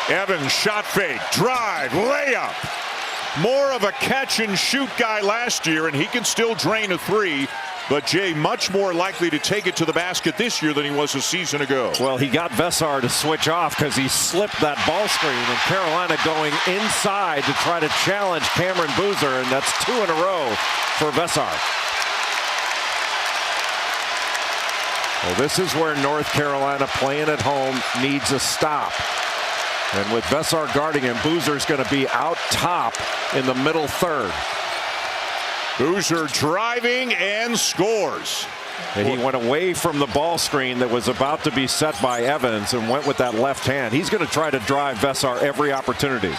Evans shot fake, drive, layup. More of a catch and shoot guy last year, and he can still drain a 3. But Jay, much more likely to take it to the basket this year than he was a season ago. Well, he got Vesar to switch off because he slipped that ball screen, and Carolina going inside to try to challenge Cameron Boozer, and that's 2 in a row for Vesar. Well, this is where North Carolina, playing at home, needs a stop. And with Vesar guarding him, Boozer's going to be out top in the middle third. Boozer driving and scores. And he went away from the ball screen that was about to be set by Evans and went with that left hand. He's going to try to drive Vesar every opportunity.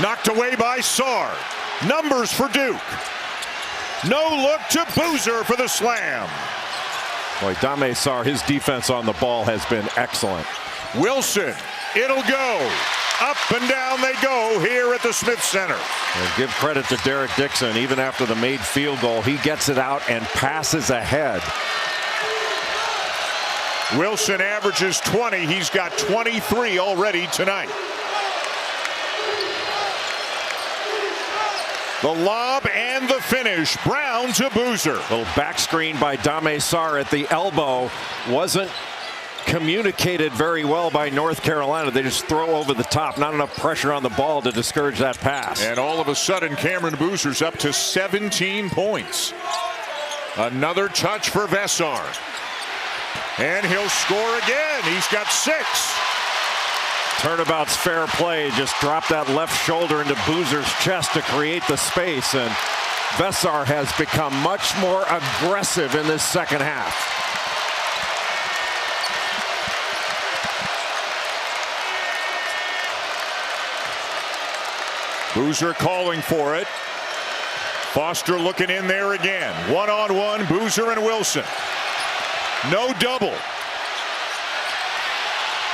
Knocked away by Sarr. Numbers for Duke. No look to Boozer for the slam. Boy, Dame Sarr, his defense on the ball has been excellent. Wilson, it'll go. Up and down they go here at the Smith Center. And give credit to Derek Dixon. Even after the made field goal, he gets it out and passes ahead. Wilson averages 20. He's got 23 already tonight. The lob and the finish. Brown to Boozer. Little back screen by Dame Sarr at the elbow. Wasn't communicated very well by North Carolina. They just throw over the top. Not enough pressure on the ball to discourage that pass. And all of a sudden, Cameron Boozer's up to 17 points. Another touch for Vesar. And he'll score again. He's got 6. Turnabout's fair play. Just drop that left shoulder into Boozer's chest to create the space. And Vesar has become much more aggressive in this second half. Boozer calling for it. Foster looking in there again. One-on-one, Boozer and Wilson. No double.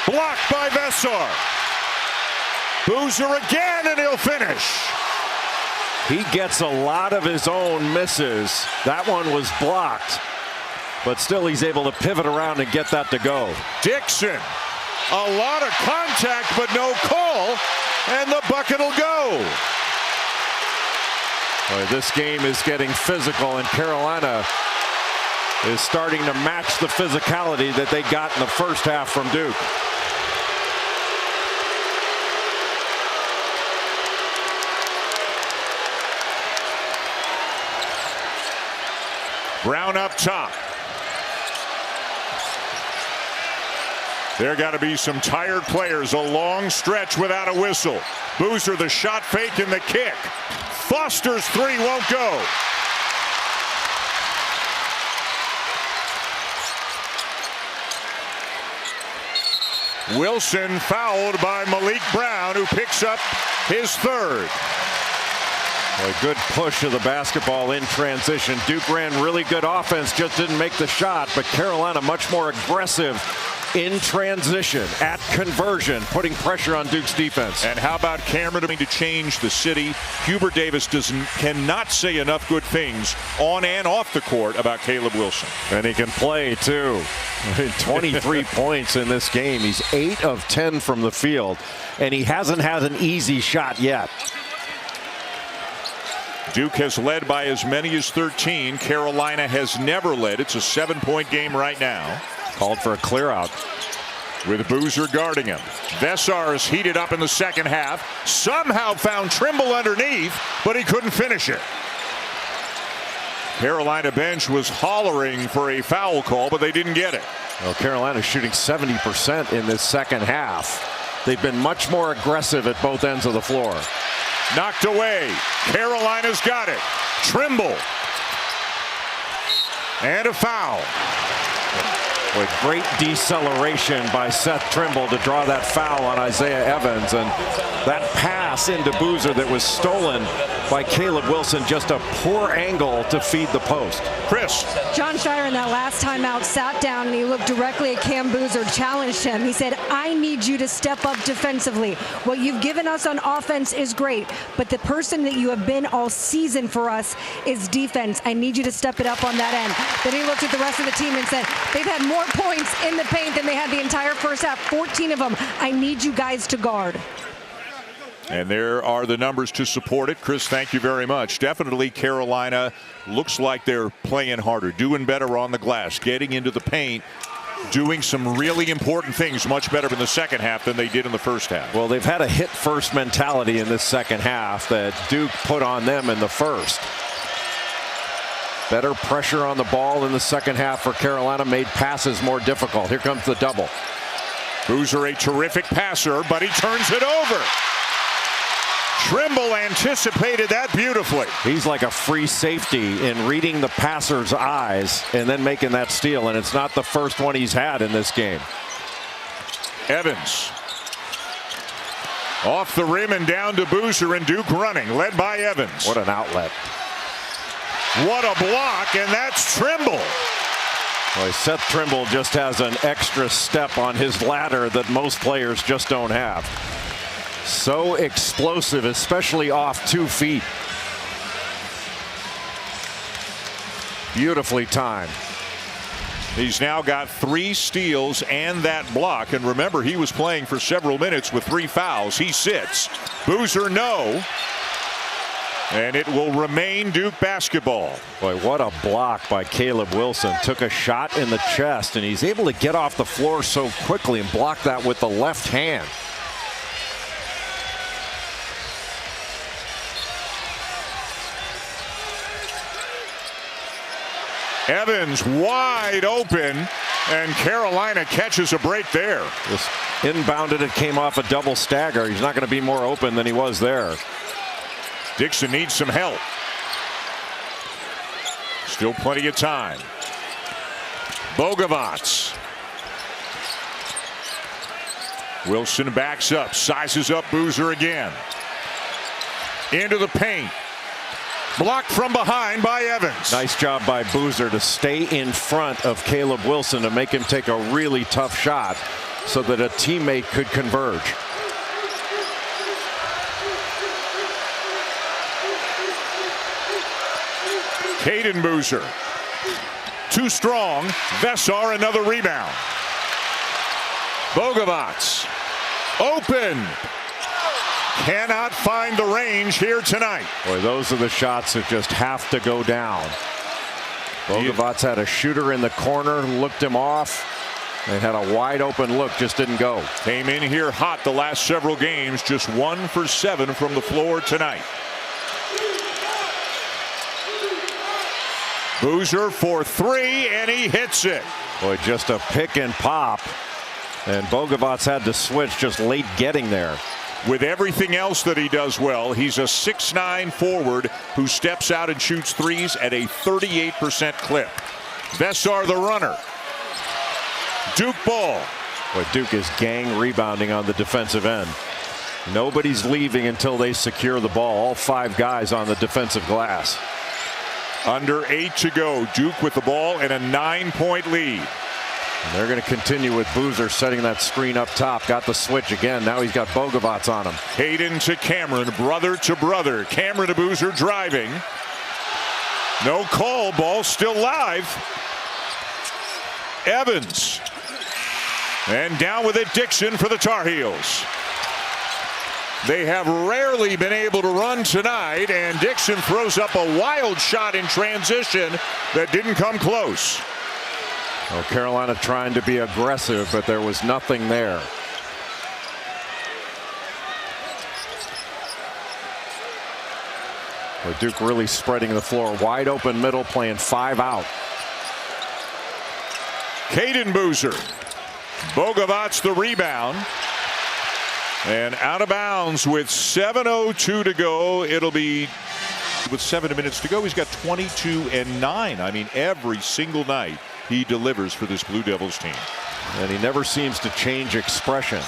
Blocked by Vesar. Boozer again, and he'll finish. He gets a lot of his own misses. That one was blocked. But still, he's able to pivot around and get that to go. Dixon. A lot of contact, but no call. And the bucket will go. Boy, this game is getting physical, and Carolina is starting to match the physicality that they got in the first half from Duke. Brown up top. There got to be some tired players. A long stretch without a whistle. Boozer, the shot fake and the kick. Foster's three won't go. Wilson fouled by Malik Brown, who picks up his third. A good push of the basketball in transition. Duke ran really good offense, just didn't make the shot, but Carolina much more aggressive in transition, at conversion, putting pressure on Duke's defense. And how about Cameron to change the city? Hubert Davis cannot say enough good things on and off the court about Caleb Wilson. And he can play too. 23 points in this game. He's 8 of 10 from the field, and he hasn't had an easy shot yet. Duke has led by as many as 13. Carolina has never led. It's a 7-point game right now. Called for a clear out. With Boozer guarding him. Vesar is heated up in the second half. Somehow found Trimble underneath, but he couldn't finish it. Carolina bench was hollering for a foul call, but they didn't get it. Well, Carolina's shooting 70% in this second half. They've been much more aggressive at both ends of the floor. Knocked away. Carolina's got it. Trimble. And a foul. With great deceleration by Seth Trimble to draw that foul on Isaiah Evans, and that pass into Boozer that was stolen by Caleb Wilson, just a poor angle to feed the post. Chris. John Shire in that last timeout sat down and he looked directly at Cam Boozer, challenged him. He said, I need you to step up defensively. What you've given us on offense is great, but the person that you have been all season for us is defense. I need you to step it up on that end. Then he looked at the rest of the team and said, they've had more points in the paint than they had the entire first half, 14 of them. I need you guys to guard. And there are the numbers to support it. Chris, thank you very much. Definitely Carolina looks like they're playing harder, doing better on the glass, getting into the paint, doing some really important things much better in the second half than they did in the first half. Well, they've had a hit first mentality in this second half that Duke put on them in the first. Better pressure on the ball in the second half for Carolina, made passes more difficult. Here comes the double. Boozer, a terrific passer, but he turns it over. Trimble anticipated that beautifully. He's like a free safety in reading the passer's eyes and then making that steal, and it's not the first one he's had in this game. Evans. Off the rim and down to Boozer, and Duke running, led by Evans. What an outlet. What a block, and that's Trimble. Boy, Seth Trimble just has an extra step on his ladder that most players just don't have. So explosive, especially off 2 feet. Beautifully timed. He's now got 3 steals and that block. And remember, he was playing for several minutes with 3 fouls. He sits. Boozer, no. And it will remain Duke basketball. Boy, what a block by Caleb Wilson. Took a shot in the chest, and he's able to get off the floor so quickly and block that with the left hand. Evans wide open, and Carolina catches a break there. Just inbounded, it came off a double stagger. He's not going to be more open than he was there. Dixon needs some help. Still plenty of time. Bogovac. Wilson backs up, sizes up Boozer again. Into the paint. Blocked from behind by Evans. Nice job by Boozer to stay in front of Caleb Wilson to make him take a really tough shot so that a teammate could converge. Caden Boozer. Too strong. Vesar, another rebound. Bogovac. Open. cannot find the range here tonight. Boy, those are the shots that just have to go down. Bogovac had a shooter in the corner, looked him off, and had a wide open look, just didn't go. Came in here hot the last several games, just 1 for 7 from the floor tonight. Boozer for 3, and he hits it. Boy, just a pick and pop. And Bogovac had to switch just late getting there. With everything else that he does well, he's a 6'9" forward who steps out and shoots threes at a 38% clip. Vesar the runner. Duke ball. Boy, Duke is gang rebounding on the defensive end. Nobody's leaving until they secure the ball. All 5 guys on the defensive glass. Under 8 to go. Duke with the ball and a 9-point lead. And they're going to continue with Boozer setting that screen up top. Got the switch again. Now he's got Bogovac on him. Hayden to Cameron, brother to brother. Cameron to Boozer driving. No call. Ball still live. Evans. And down with it, Dixon for the Tar Heels. They have rarely been able to run tonight, and Dixon throws up a wild shot in transition that didn't come close. Well, Carolina trying to be aggressive, but there was nothing there. With Duke really spreading the floor. Wide open middle, playing 5 out. Caden Boozer. Bogovac the rebound. And out of bounds with 7:02 to go. It'll be with 7 minutes to go. He's got 22 and 9. I mean, every single night he delivers for this Blue Devils team. And he never seems to change expression.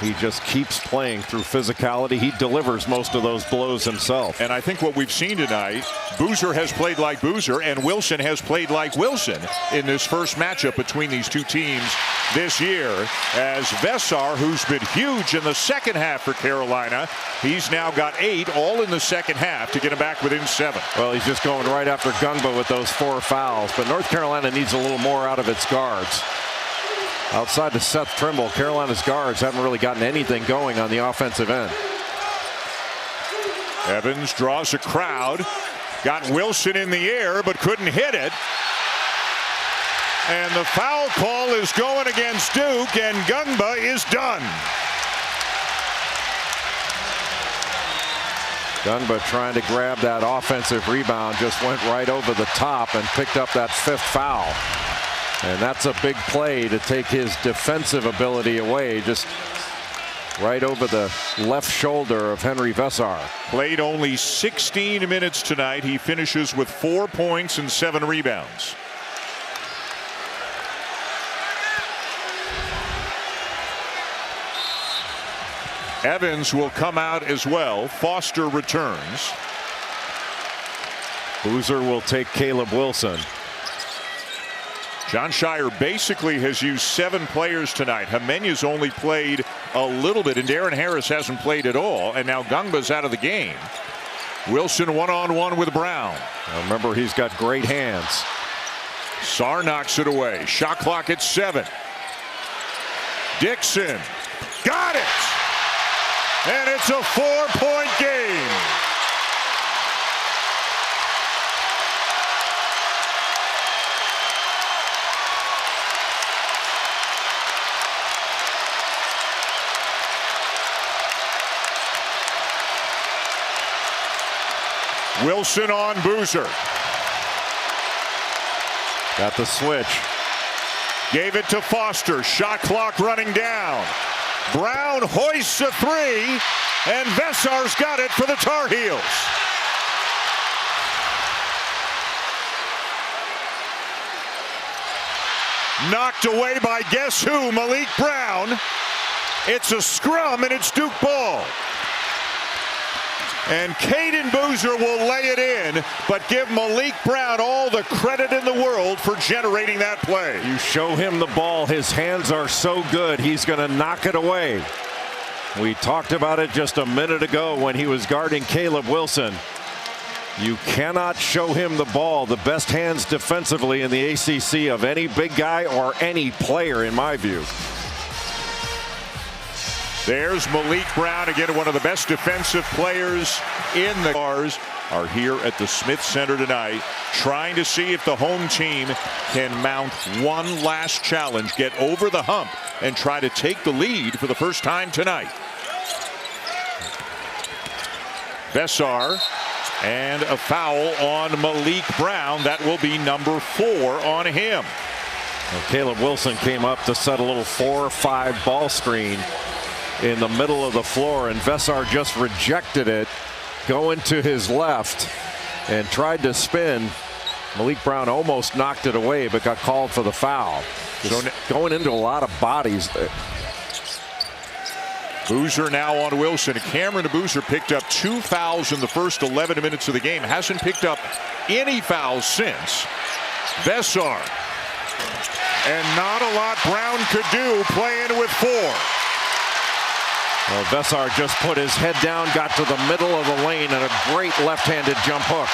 He just keeps playing through physicality. He delivers most of those blows himself. And I think what we've seen tonight, Boozer has played like Boozer and Wilson has played like Wilson in this first matchup between these two teams this year, as Vesar, who's been huge in the second half for Carolina, he's now got 8 all in the second half to get him back within 7. Well, he's just going right after Gungba with those 4 fouls, but North Carolina needs a little more out of its guards. Outside of Seth Trimble, Carolina's guards haven't really gotten anything going on the offensive end. Evans draws a crowd, got Wilson in the air but couldn't hit it. And the foul call is going against Duke, and Gungba is done. Gungba trying to grab that offensive rebound, just went right over the top and picked up that 5th foul. And that's a big play to take his defensive ability away, just right over the left shoulder of Henry Vesar. Played only 16 minutes tonight. He finishes with 4 points and 7 rebounds. Evans will come out as well. Foster returns. Boozer will take Caleb Wilson. John Shire basically has used 7 players tonight. Jimenez only played a little bit, and Darren Harris hasn't played at all. And now Gungba's out of the game. Wilson one-on-one with Brown. Now remember, he's got great hands. Sarr knocks it away. Shot clock at 7. Dixon got it. And it's a 4-point game. Wilson on Boozer. Got the switch. Gave it to Foster. Shot clock running down. Brown hoists a 3, and Vesar's got it for the Tar Heels. Knocked away by guess who? Malik Brown. It's a scrum, and it's Duke ball. And Caden Boozer will lay it in, but give Malik Brown all the credit in the world for generating that play. You show him the ball, his hands are so good, he's going to knock it away. We talked about it just a minute ago when he was guarding Caleb Wilson. You cannot show him the ball. The best hands defensively in the ACC of any big guy or any player, in my view. There's Malik Brown, again, one of the best defensive players in the Stars are here at the Smith Center tonight, trying to see if the home team can mount one last challenge, get over the hump, and try to take the lead for the first time tonight. Besar, and a foul on Malik Brown. That will be number 4 on him. Well, Caleb Wilson came up to set a little 4-5 ball screen in the middle of the floor, and Besar just rejected it, going to his left and tried to spin. Malik Brown almost knocked it away, but got called for the foul. So going into a lot of bodies there. Boozer now on Wilson. Cameron Boozer picked up 2 fouls in the first 11 minutes of the game. Hasn't picked up any fouls since. Besar. And not a lot Brown could do playing with 4. Well, Besar just put his head down, got to the middle of the lane, and a great left-handed jump hook.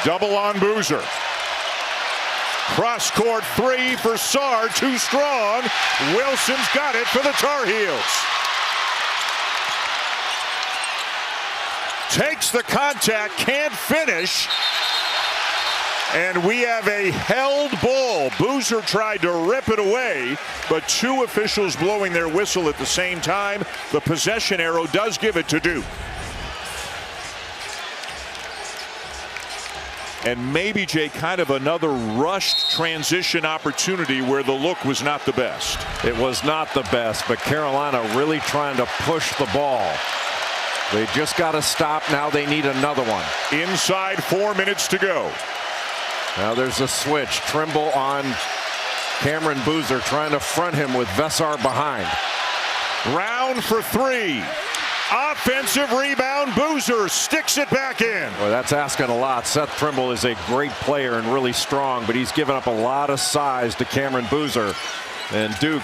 Double on Boozer. Cross court 3 for Sarr, too strong. Wilson's got it for the Tar Heels. Takes the contact, can't finish. And we have a held ball. Boozer tried to rip it away, but 2 officials blowing their whistle at the same time. The possession arrow does give it to Duke. And maybe, Jay, kind of another rushed transition opportunity where the look was not the best. It was not the best, but Carolina really trying to push the ball. They just got to stop. Now they need another one. Inside 4 minutes to go. Now there's a switch. Trimble on Cameron Boozer, trying to front him with Besar behind. Brown for 3. Offensive rebound. Boozer sticks it back in. Well, that's asking a lot. Seth Trimble is a great player and really strong, but he's given up a lot of size to Cameron Boozer. And Duke,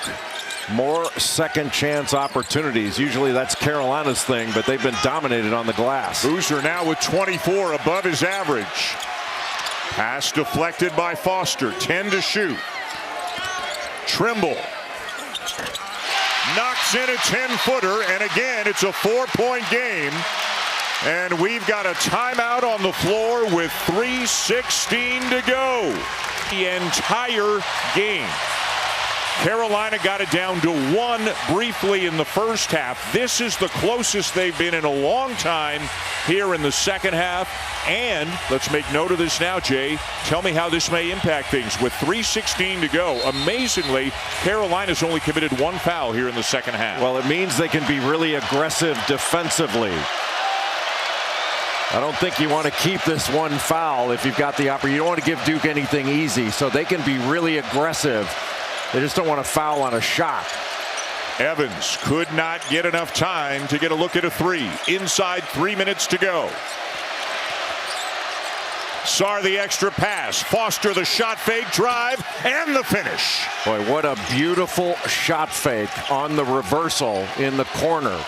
more second chance opportunities. Usually that's Carolina's thing, but they've been dominated on the glass. Boozer now with 24, above his average. Pass deflected by Foster. 10 to shoot. Trimble knocks in a 10-footer, and again it's a 4-point game. And we've got a timeout on the floor with 3:16 to go. The entire game. Carolina got it down to 1 briefly in the first half. This is the closest they've been in a long time here in the second half. And let's make note of this now, Jay. Tell me how this may impact things. With 3:16 to go, amazingly, Carolina's only committed 1 foul here in the second half. Well, it means they can be really aggressive defensively. I don't think you want to keep this 1 foul if you've got the opportunity. You don't want to give Duke anything easy, so they can be really aggressive. They just don't want to foul on a shot. Evans could not get enough time to get a look at a 3. Inside 3 minutes to go. Sarr the extra pass. Foster the shot fake, drive, and the finish. Boy, what a beautiful shot fake on the reversal in the corner.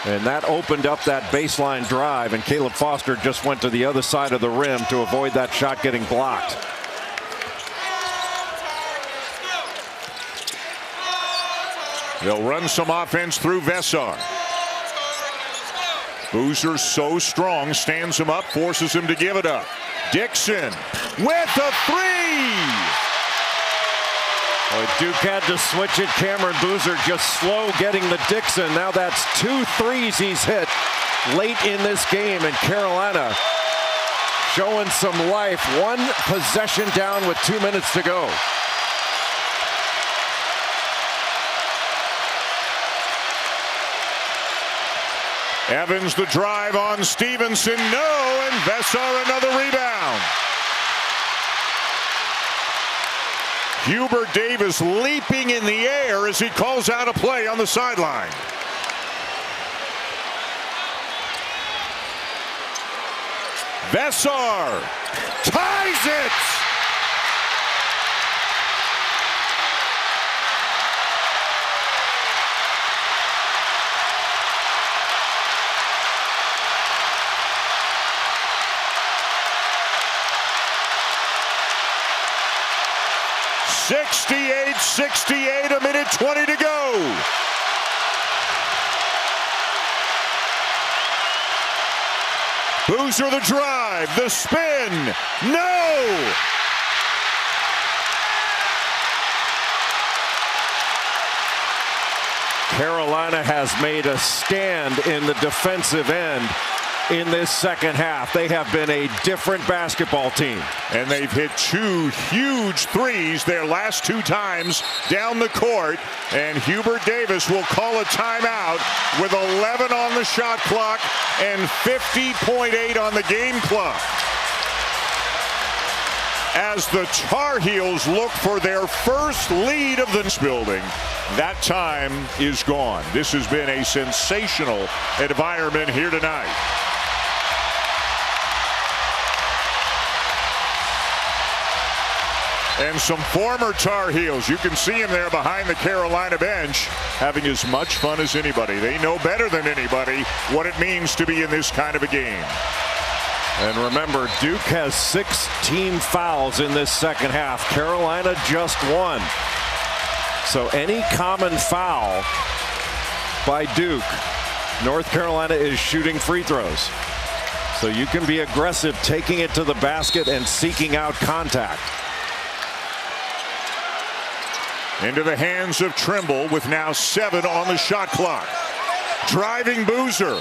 And that opened up that baseline drive, and Caleb Foster just went to the other side of the rim to avoid that shot getting blocked. They'll run some offense through Besar. Boozer so strong, stands him up, forces him to give it up. Dixon with a 3. Boy, Duke had to switch it. Cameron Boozer just slow getting the Dixon. Now that's 2 threes he's hit late in this game, and Carolina showing some life. 1 possession down with 2 minutes to go. Evans the drive on Stevenson, no, and Besar another rebound. Hubert Davis leaping in the air as he calls out a play on the sideline. Besar ties it. 68-68, a minute 20 to go. Boozer the drive, the spin, no! Carolina has made a stand in the defensive end in this second half. They have been a different basketball team. And they've hit two huge threes their last two times down the court. And Hubert Davis will call a timeout with 11 on the shot clock and 50.8 on the game clock, as the Tar Heels look for their first lead of this building. That time is gone. This has been a sensational environment here tonight. And some former Tar Heels, you can see them there behind the Carolina bench, having as much fun as anybody. They know better than anybody what it means to be in this kind of a game. And remember, Duke has 6 team fouls in this second half. Carolina just 1. So any common foul by Duke, North Carolina is shooting free throws. So you can be aggressive, taking it to the basket and seeking out contact. Into the hands of Trimble with now 7 on the shot clock. Driving Boozer.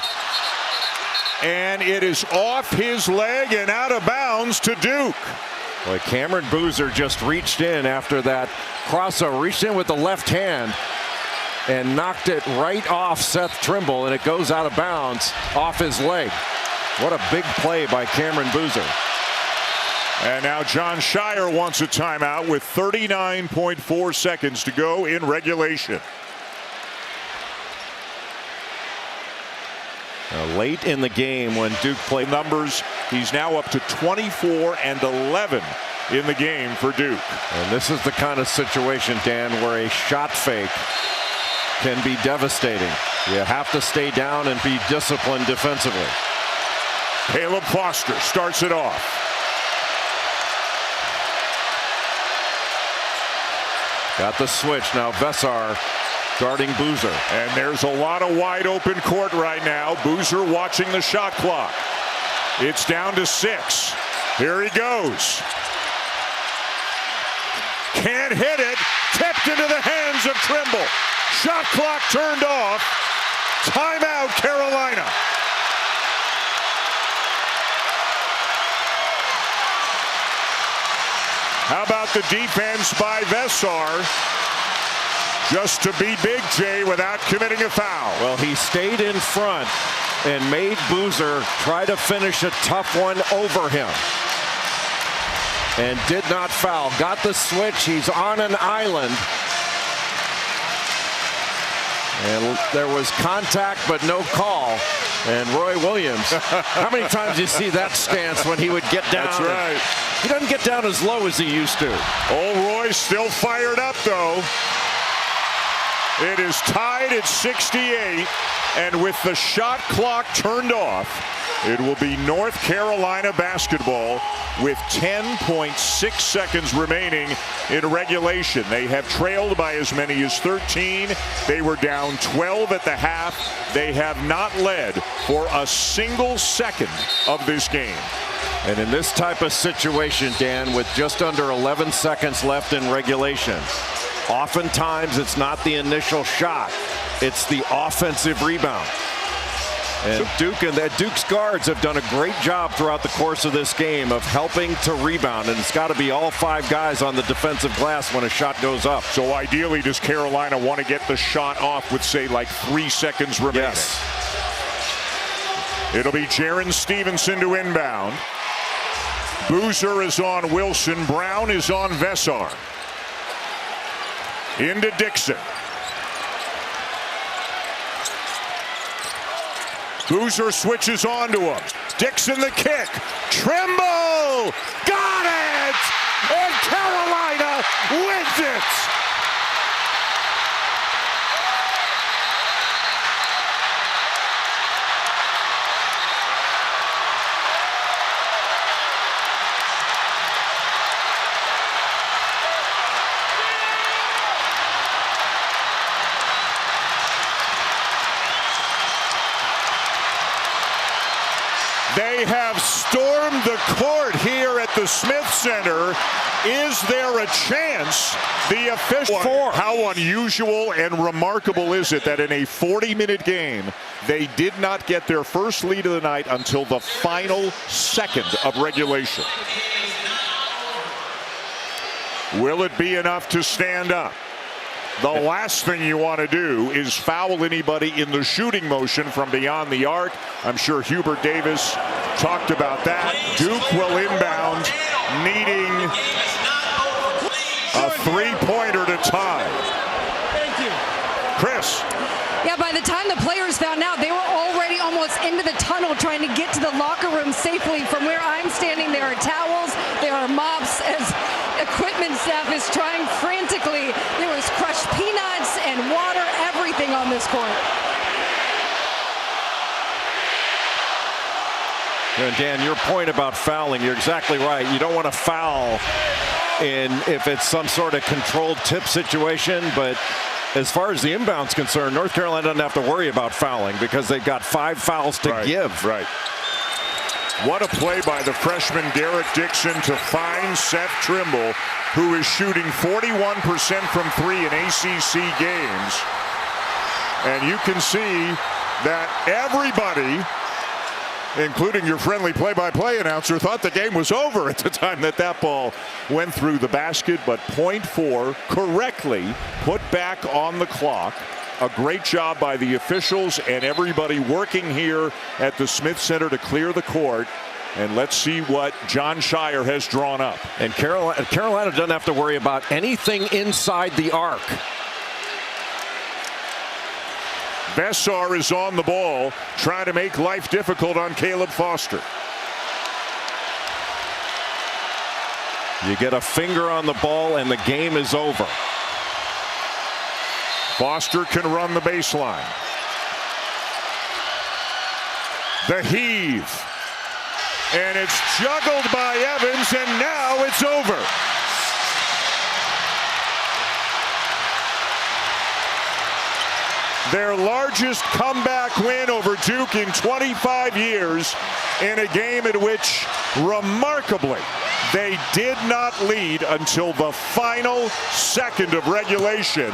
And it is off his leg and out of bounds to Duke. Boy, Cameron Boozer just reached in after that crossover, reached in with the left hand and knocked it right off Seth Trimble, and it goes out of bounds off his leg. What a big play by Cameron Boozer. And now John Shire wants a timeout with 39.4 seconds to go in regulation. Late in the game when Duke played numbers, he's now up to 24 and 11 in the game for Duke. And this is the kind of situation, Dan, where a shot fake can be devastating. You have to stay down and be disciplined defensively. Caleb Foster starts it off. Got the switch. Now Vesar guarding Boozer. And there's a lot of wide open court right now. Boozer watching the shot clock. It's down to 6. Here he goes. Can't hit it. Tipped into the hands of Trimble. Shot clock turned off. Timeout, Carolina. How about the defense by Vesar? Just to be Big J without committing a foul. Well, he stayed in front and made Boozer try to finish a tough one over him. And did not foul. Got the switch. He's on an island. And there was contact, but no call. And Roy Williams, how many times do you see that stance when he would get down? That's right. He doesn't get down as low as he used to. Old Roy's still fired up, though. It is tied at 68, and with the shot clock turned off, it will be North Carolina basketball with 10.6 seconds remaining in regulation. They have trailed by as many as 13. They were down 12 at the half. They have not led for a single second of this game. And in this type of situation, Dan, with just under 11 seconds left in regulation, oftentimes it's not the initial shot, it's the offensive rebound. And Duke's guards have done a great job throughout the course of this game of helping to rebound, and it's got to be all 5 guys on the defensive glass when a shot goes up. So ideally, does Carolina want to get the shot off with, say, like 3 seconds remaining? Yes. It'll be Jaron Stevenson to inbound. Boozer is on Wilson. Brown is on Vesar. Into Dixon. Boozer switches on to him. Dixon the kick. Trimble! Got it! And Carolina wins it! They have stormed the court here at the Smith Center. Is there a chance the official... How unusual and remarkable is it that in a 40-minute game, they did not get their first lead of the night until the final second of regulation? Will it be enough to stand up? The last thing you want to do is foul anybody in the shooting motion from beyond the arc. I'm sure Hubert Davis talked about that. Duke will inbound, needing a three-pointer to tie. Thank you. Chris. Yeah, by the time the players found out, they were already almost into the tunnel trying to get to the locker room safely. From where I'm standing, there are towels, there are mops, as equipment staff is trying frantically. There was crushed peanuts and water, everything on this court. And Dan, your point about fouling, you're exactly right. You don't want to foul if it's some sort of controlled tip situation, but as far as the inbound's concerned, North Carolina doesn't have to worry about fouling because they've got 5 fouls to give. Right. What a play by the freshman Derek Dixon to find Seth Trimble, who is shooting 41% from 3 in ACC games. And you can see that everybody, including your friendly play-by-play announcer, thought the game was over at the time that ball went through the basket. But .4 correctly put back on the clock. A great job by the officials and everybody working here at the Smith Center to clear the court. And let's see what John Shire has drawn up. And Carolina doesn't have to worry about anything inside the arc. Bessar is on the ball, trying to make life difficult on Caleb Foster. You get a finger on the ball and the game is over. Foster can run the baseline. The heave. And it's juggled by Evans, and now it's over. Their largest comeback win over Duke in 25 years in a game in which, remarkably, they did not lead until the final second of regulation.